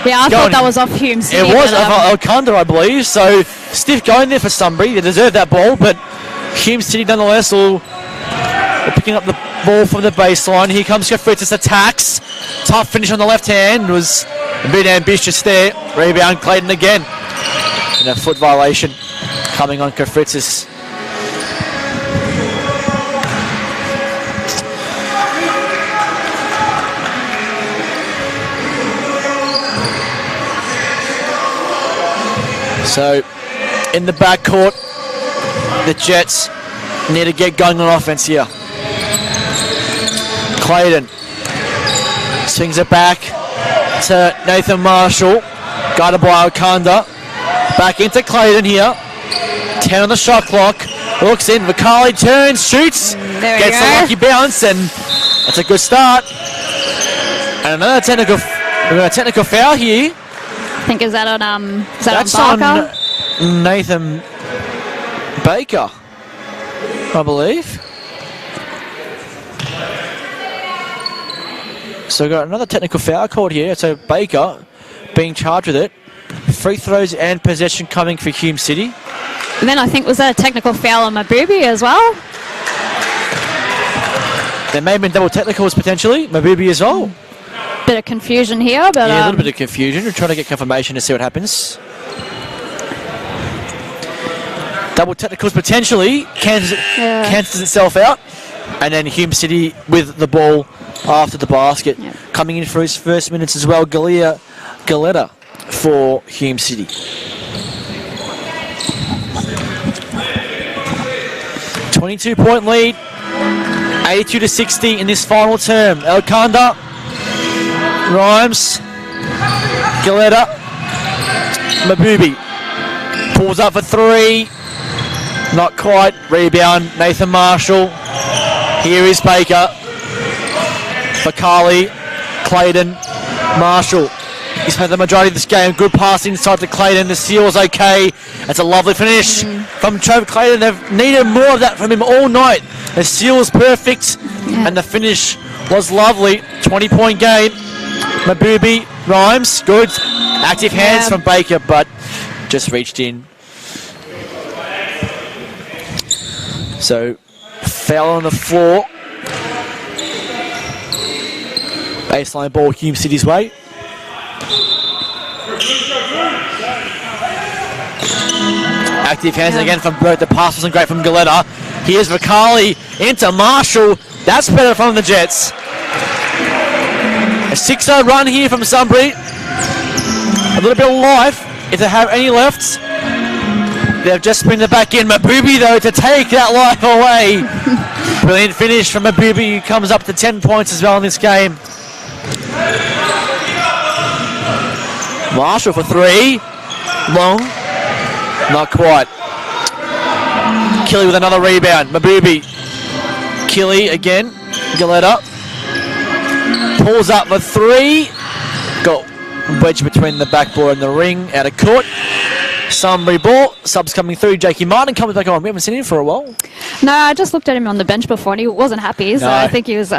B: yeah, I thought that was off Hume City.
A: It was off Okanda, I believe. So stiff going there for Sunbury. They deserve that ball, but Hume City nonetheless will picking up the ball from the baseline. Here comes Kafritzis, attacks. Tough finish on the left hand. Was a bit ambitious there. Rebound Clayton again. And a foot violation coming on Kafritzis. So, in the backcourt, the Jets need to get going on offense here. Clayton swings it back to Nathan Marshall, guarded by Okanda. Back into Clayton here. 10 on the shot clock. Looks in, Vicali turns, shoots, gets a lucky bounce, and that's a good start. And another technical foul here.
B: I think is that on
A: That's
B: on Barker?
A: On Nathan Baker, I believe. So we've got another technical foul called here. So Baker being charged with it. free throws and possession coming for Hume City.
B: And then I think was that a technical foul on Mabubi as well?
A: There may have been double technicals potentially. Mabubi as well.
B: Bit of confusion here, but
A: yeah, a little bit of confusion. We're trying to get confirmation to see what happens. Double technicals potentially cancels itself out, and then Hume City with the ball after the basket.
B: Yep.
A: Coming in for his first minutes as well, Galetta for Hume City. 22-point lead, 82-60 in this final term. Elkanda, Rhymes, Galetta, Mabubi pulls up for three. Not quite. Rebound, Nathan Marshall. Here is Baker. Bakali, Clayton, Marshall. He's had the majority of this game. Good pass inside to Clayton. The steal's okay. That's a lovely finish from Trevor Clayton. They've needed more of that from him all night. The steal was perfect and the finish was lovely. 20-point game. Mabubi, Rhymes, good. Active hands from Baker, but just reached in. So, foul on the floor. Baseline ball Hume City's way. Active hands again from Burt. The pass wasn't great from Galetta. Here's Vakali into Marshall. That's better from the Jets. A 6-0 run here from Sunbury. A little bit of life, if they have any left. They've just been the back in. Mabubi, though, to take that life away. Brilliant finish from Mabubi, who comes up to 10 points as well in this game. Marshall for three. Long. Not quite. Killy with another rebound. Mabubi. Killy again. Galetta. Pulls up for three. Got wedge between the backboard and the ring. Out of court. Sunbury ball. Subs coming through. Jakey Martin comes back on. We haven't seen him for a while.
B: No, I just looked at him on the bench before and he wasn't happy. So I think he was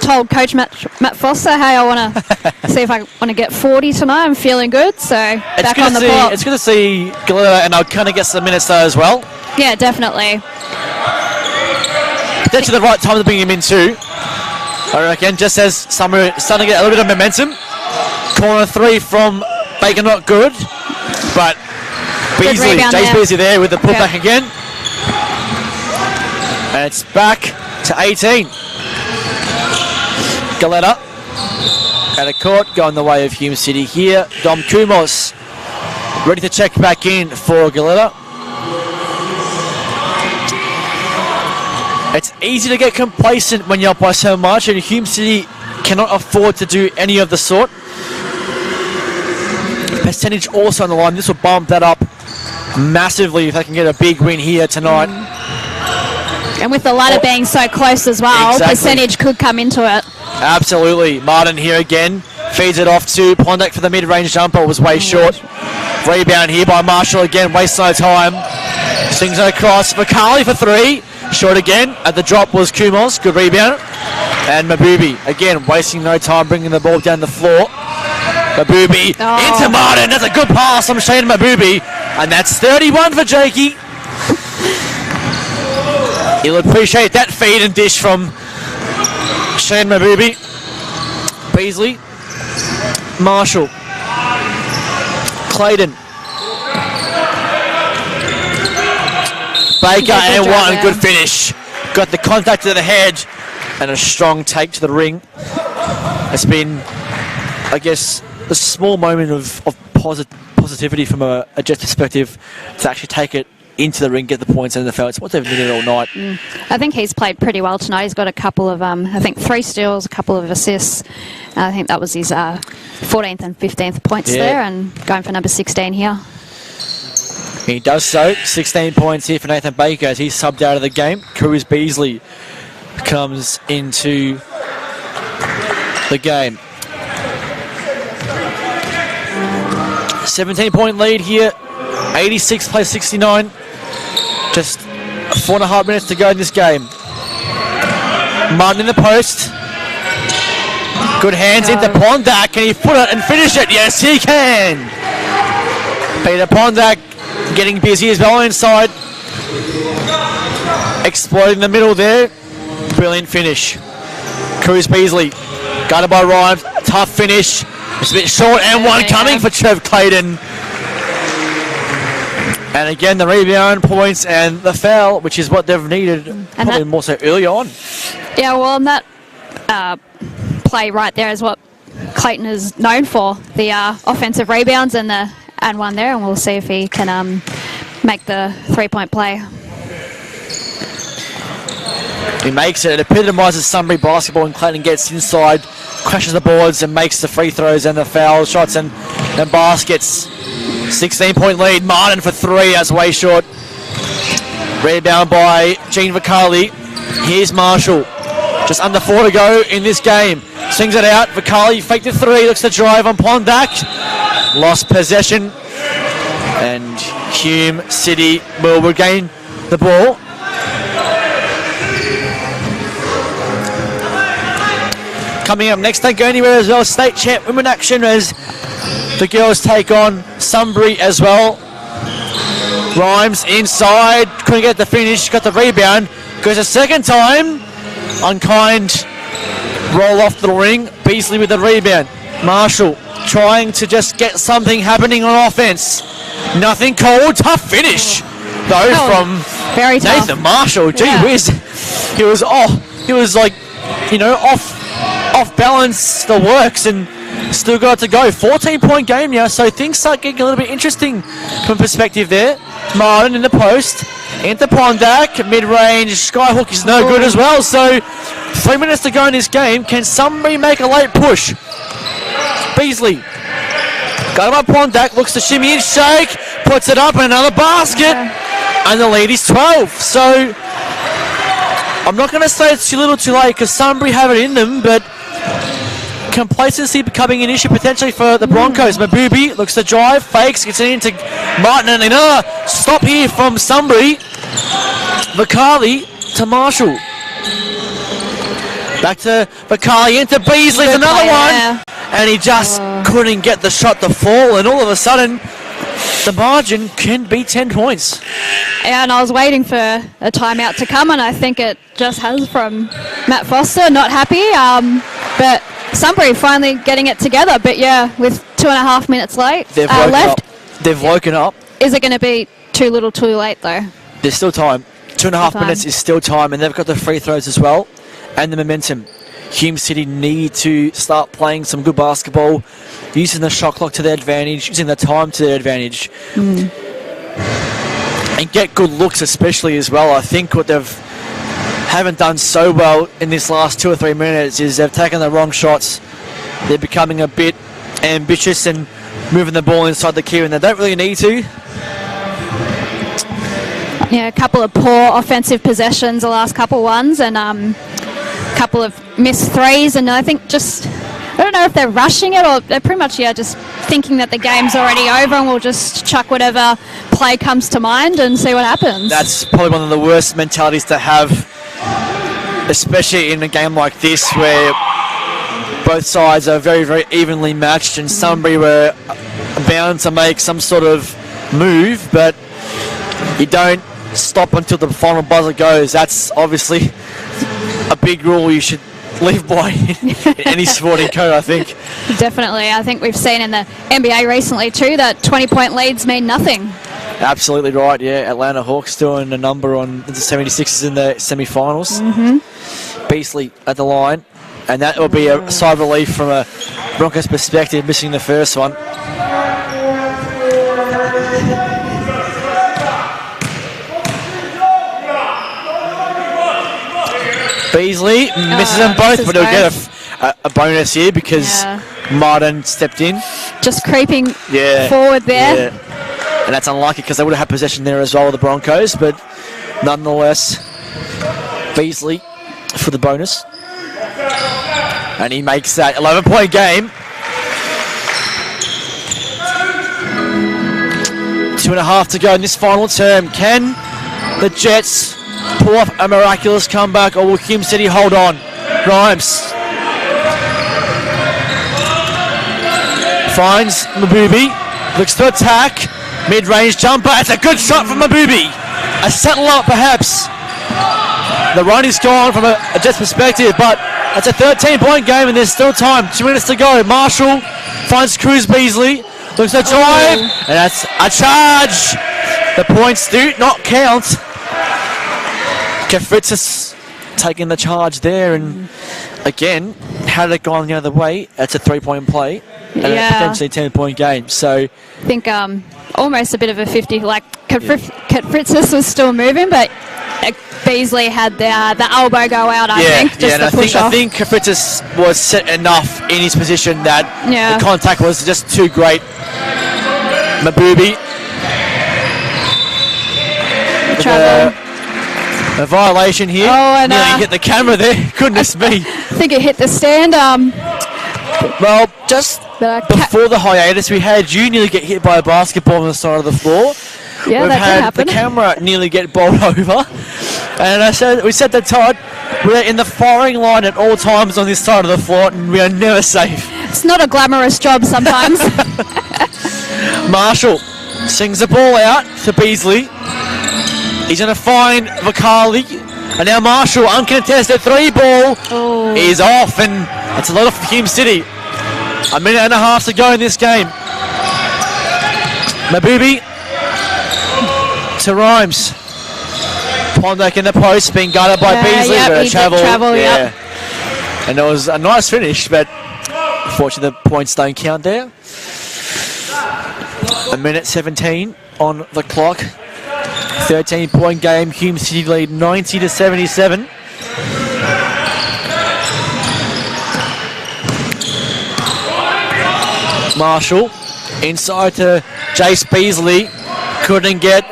B: told Coach Matt Foster, hey, I want to see if I want to get 40 tonight. I'm feeling good. So back on the court.
A: It's good to see Galetta and I'll kind of get some minutes though as well.
B: Yeah, definitely.
A: Potentially the right time to bring him in too. I reckon, just as Sunbury starting to get a little bit of momentum. Corner three from Baker, not good. But Beasley, Jace Beasley there with the putback again. And it's back to 18. Galetta out of court, going the way of Hume City here. Dom Kumos ready to check back in for Galetta. It's easy to get complacent when you're up by so much, and Hume City cannot afford to do any of the sort. Percentage also on the line. This will bump that up massively if they can get a big win here tonight.
B: And with the ladder being so close as well, percentage could come into it. Absolutely.
A: Martin here again. Feeds it off to Pondak for the mid-range jumper. Was way short. Rebound here by Marshall again. Wastes no time. Swings it across. Vakali for three. Short again. At the drop was Kumos. Good rebound. And Mabubi again wasting no time bringing the ball down the floor. Mabubi into Martin. That's a good pass from Shane Mabubi. And that's 31 for Jakey. He'll appreciate that feed and dish from Shane Mabubi. Beasley. Marshall. Clayton. Baker and one. Good finish. Got the contact to the head and a strong take to the ring. It's been, I guess, a small moment of positivity from a Jets perspective to actually take it into the ring, get the points in the foul. It's what they've needed all night.
B: I think he's played pretty well tonight. He's got a couple of, I think 3 steals, a couple of assists. I think that was his 14th and 15th points there, and going for number 16 here.
A: He does so. 16 points here for Nathan Baker as he's subbed out of the game. Cruz Beasley comes into the game. 17-point lead here. 86 plays 69. Just 4.5 minutes to go in this game. Martin in the post. Good hands into Pondak. Can he put it and finish it? Yes, he can. Peter Pondak getting busy as well inside. Exploiting the middle there. Brilliant finish. Cruz Beasley. Guarded by Rhymes. Tough finish. It's a bit short and one coming for Trev Clayton. And again, the rebound points and the foul, which is what they've needed, and probably more so early on.
B: Yeah, well, and that play right there is what Clayton is known for, the offensive rebounds and one there, and we'll see if he can make the three-point play.
A: He makes it. It epitomises Sunbury basketball, and Clayton gets inside, crashes the boards and makes the free throws and the foul shots and baskets. 16-point lead. Martin for three. That's way short. Rebound by Gene Vicali. Here's Marshall. Just under 4 to go in this game. Swings it out. Vicali faked the three. Looks to drive on Pondak. Lost possession. And Hume City will regain the ball. Coming up next, don't go anywhere as well. State champ women action as the girls take on Sunbury as well. Rhymes inside, couldn't get the finish, got the rebound. Goes a second time. Unkind roll off the ring. Beasley with the rebound. Marshall trying to just get something happening on offense. Nothing cold. Tough finish though from
B: very
A: Nathan
B: tough.
A: Marshall. Gee whiz. He was like, off balance the works and still got to go. 14-point game now, so things start getting a little bit interesting from perspective there. Martin in the post, into Pondak, mid-range, skyhook is no good as well, so 3 minutes to go in this game. Can somebody make a late push? Beasley, got him up Pondak, looks to shimmy and shake, puts it up, and another basket, and the lead is 12, so I'm not going to say it's too little too late because Sunbury have it in them, but complacency becoming an issue potentially for the Broncos. Mabubi looks to drive, fakes, gets it into Martin, and another stop here from Sunbury. Vicali to Marshall. Back to Vicali, into Beasley, another one. And he just couldn't get the shot to fall, and all of a sudden, the margin can be 10 points.
B: Yeah, and I was waiting for a timeout to come, and I think it just has from Matt Foster. Not happy, but Sunbury finally getting it together. But yeah, with 2.5 minutes left.
A: They've woken up.
B: Is it going to be too little too late, though?
A: There's still time. 2.5 minutes is still time, and they've got the free throws as well, and the momentum. Hume City need to start playing some good basketball, using the shot clock to their advantage, using the time to their advantage, and get good looks especially as well. I think what they've haven't done so well in this last 2 or 3 minutes is they've taken the wrong shots. They're becoming a bit ambitious and moving the ball inside the key when they don't really need to.
B: Yeah, a couple of poor offensive possessions the last couple ones, and couple of missed threes, and I think I don't know if they're rushing it or they're pretty much just thinking that the game's already over and we'll just chuck whatever play comes to mind and see what happens.
A: That's probably one of the worst mentalities to have, especially in a game like this where both sides are very, very evenly matched, and Sunbury were bound to make some sort of move, but you don't stop until the final buzzer goes. That's obviously a big rule you should live by in any sporting code, I think.
B: Definitely. I think we've seen in the NBA recently too that 20-point leads mean nothing.
A: Absolutely right, yeah. Atlanta Hawks doing a number on the 76ers in the semi-finals. Beasley at the line, and that will be a sigh of relief from a Broncos perspective, missing the first one. Beasley misses them both, but he'll get a bonus here because Martin stepped in.
B: Just creeping forward there. Yeah.
A: And that's unlucky because they would have had possession there as well, the Broncos, but nonetheless, Beasley for the bonus. And he makes that 11-point game. 2.5 to go in this final term. Can the Jets pull off a miraculous comeback, or will Hume City hold on? Rhymes finds Mabubi, looks to attack, Mid-range jumper. It's a good shot from Mabubi. A settle up, perhaps. The run is gone from a Jets perspective, but it's a 13-point game and there's still time. 2 minutes to go. Marshall finds Cruz Beasley. Looks to drive, and that's a charge. The points do not count. Kefritis taking the charge there, and again, had it gone the other way, it's a 3-point play and a potentially 10-point game. So
B: I think almost a bit of a 50. Like Kefritis was still moving, but Beasley had the elbow go out. I think just the push off.
A: I think Kefritis was set enough in his position that the contact was just too great. Mabubi. A violation here.
B: Oh, and
A: nearly hit the camera there. Goodness me.
B: I think it hit the stand.
A: Well, just before the hiatus, we had you nearly get hit by a basketball on the side of the floor.
B: Yeah,
A: We've had the camera nearly get bowled over. And we said to Todd, we're in the firing line at all times on this side of the floor, and we are never safe.
B: It's not a glamorous job sometimes.
A: Marshall sings the ball out to Beasley. He's going to find Vakali. And now Marshall, uncontested 3-ball, is off. And it's a lot of Hume City. A minute and a half to go in this game. Mabubi to Rhymes. Pondak in the post, being guarded by Beasley.
B: Yep,
A: but
B: he did travel.
A: And it was a nice finish, but unfortunately the points don't count there. A minute 17 on the clock. 13-point game. Hume City lead 90-77. Marshall inside to Jace Beasley. Couldn't get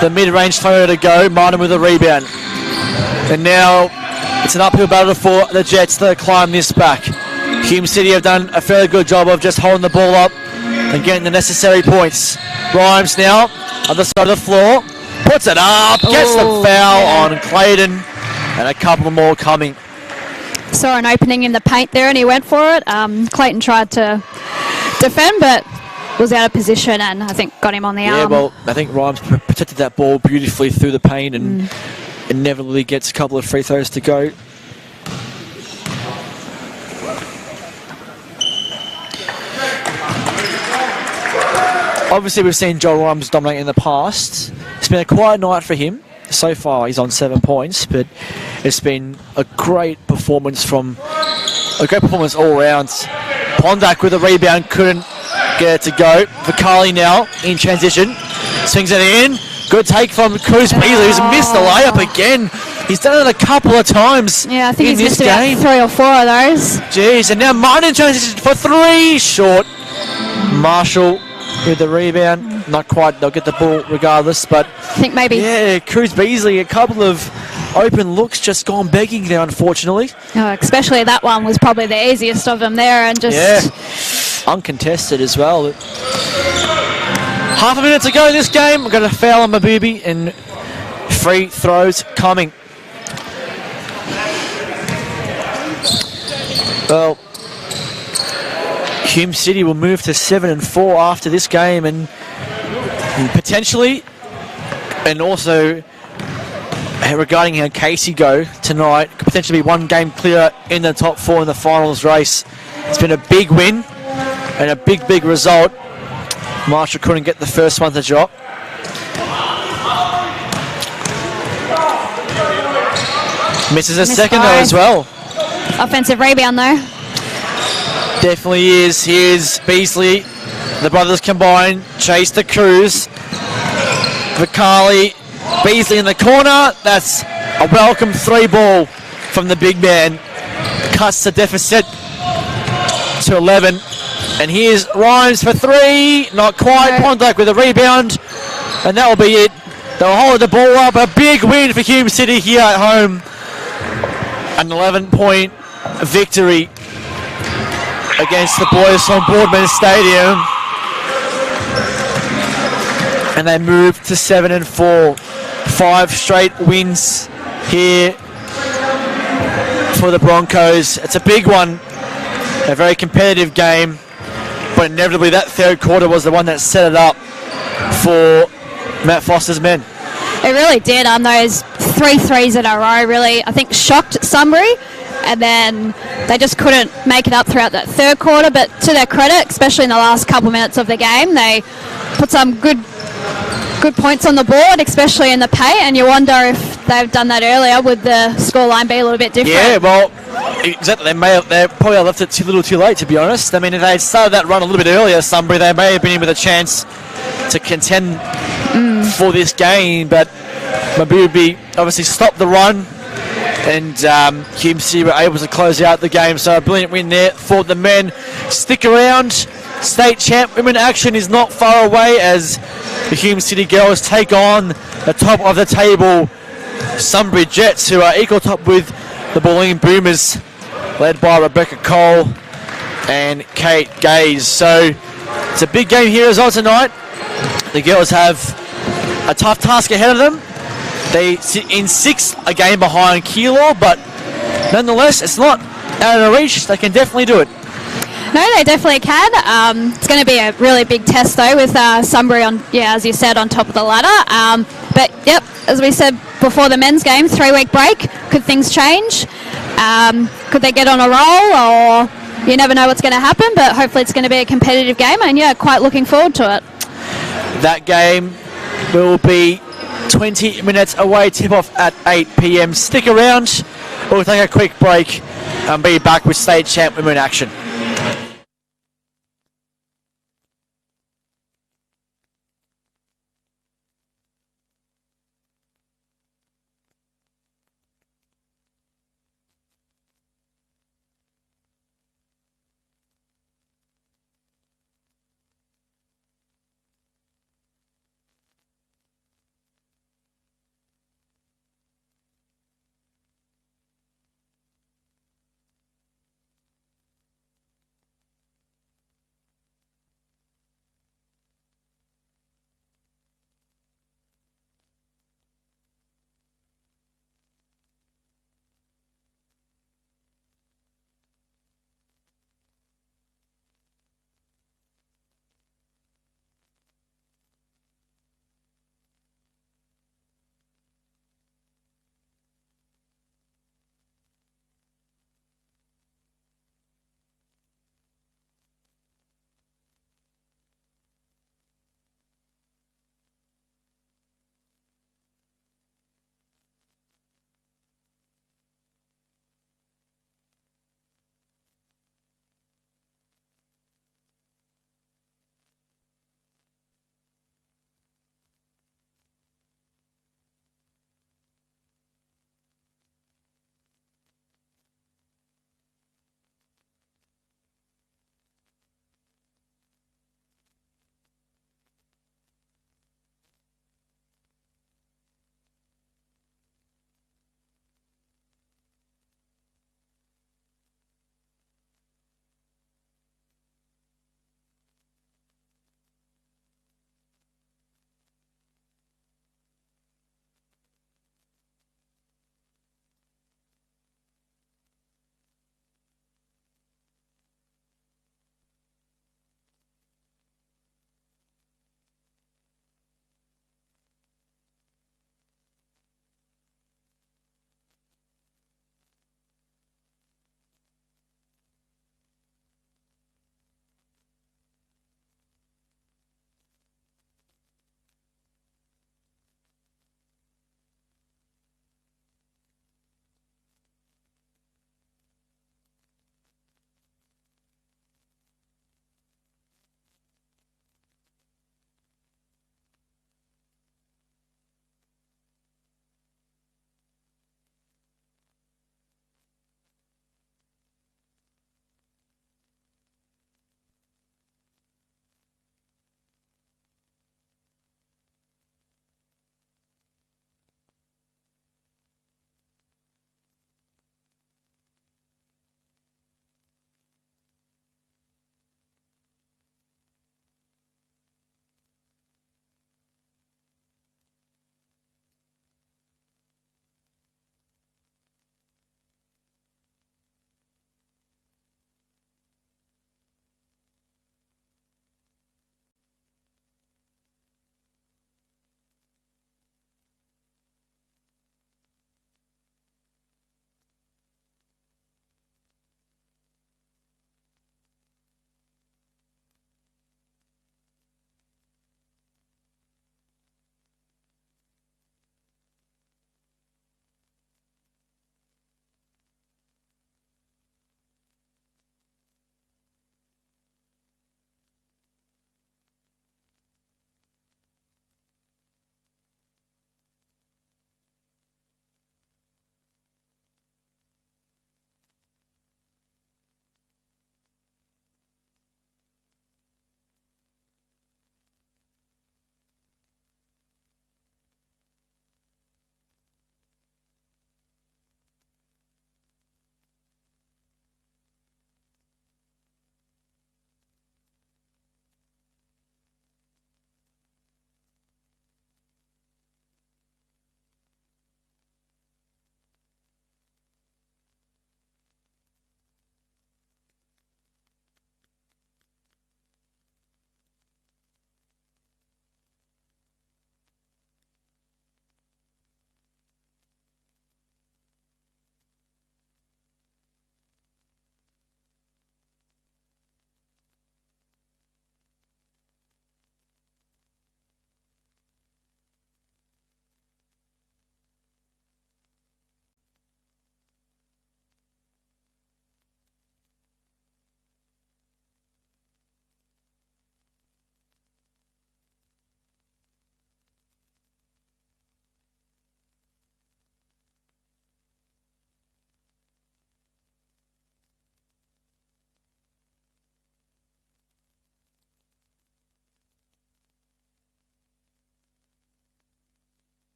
A: the mid-range throw to go. Martin with a rebound. And now it's an uphill battle for the Jets to climb this back. Hume City have done a fairly good job of just holding the ball up and getting the necessary points. Rhymes now, other side of the floor. Puts it up, gets the foul on Clayton, and a couple more coming.
B: Saw an opening in the paint there and he went for it. Clayton tried to defend, but was out of position and I think got him on the arm.
A: Yeah, well, I think Rhymes protected that ball beautifully through the paint and inevitably gets a couple of free throws to go. Obviously, we've seen Joel Rhymes dominate in the past. It's been a quiet night for him. So far, he's on 7 points, but it's been a great performance all round. Pondak with a rebound, couldn't get it to go. Vakali now in transition, swings it in. Good take from Cruz Beasley, who's missed the layup again. He's done it a couple of times.
B: Yeah, I think
A: in
B: he's
A: this
B: missed
A: game.
B: about 3 or 4 of those.
A: Jeez, and now Martin in transition for 3, short. Marshall with the rebound, not quite. They'll get the ball regardless, but
B: I think maybe.
A: Yeah, Cruz Beasley, a couple of open looks just gone begging there, unfortunately.
B: Especially that one was probably the easiest of them there, and just
A: uncontested as well. Half a minute to go in this game. We're going to foul on Mabubi and free throws coming. Well, Hume City will move to 7-4 after this game, and potentially, and also regarding how Casey go tonight, could potentially be one game clear in the top 4 in the finals race. It's been a big win and a big result. Marshall couldn't get the first one to drop. Misses a second though as well.
B: Offensive rebound though.
A: Definitely is. Here's Beasley. The brothers combine. Chase the Cruz. Vakali. Beasley in the corner. That's a welcome 3-ball from the big man. Cuts the deficit to 11. And here's Rhymes for 3. Not quite. Pondak with a rebound. And that will be it. They'll hold the ball up. A big win for Hume City here at home. An 11-point victory against the boys from Boardman Stadium. And they move to 7-4. 5 straight wins here for the Broncos. It's a big one. A very competitive game. But inevitably that third quarter was the one that set it up. for Matt Foster's men.
B: It really did. Those 3 threes in a row really, I think, shocked Sunbury. And then they just couldn't make it up throughout that third quarter. But to their credit, especially in the last couple minutes of the game, they put some good points on the board, especially in the paint. And you wonder if they've done that earlier, would the scoreline be a little bit different?
A: Yeah, well, exactly. They probably left it a little too late, to be honest. I mean, if they had started that run a little bit earlier, Sunbury, they may have been in with a chance to contend for this game. But Mabubi obviously stopped the run. And Hume City were able to close out the game. So a brilliant win there for the men. Stick around. State champ women action is not far away as the Hume City girls take on the top of the table Sunbury Jets, who are equal top with the Bulleen Boomers, led by Rebecca Cole and Kate Gaze. So it's a big game here as well tonight. The girls have a tough task ahead of them. They sit in 6th, a game behind Keilor, but nonetheless, it's not out of their reach. They can definitely do it.
B: No, they definitely can. It's going to be a really big test, though, with Sunbury on, as you said, on top of the ladder. But, yep, as we said before the men's game, 3-week break. Could things change? Could they get on a roll? Or you never know what's going to happen, but hopefully it's going to be a competitive game. And, quite looking forward to it.
A: That game will be 20 minutes away, tip-off at 8 p.m. Stick around. We'll take a quick break and be back with state champ women action.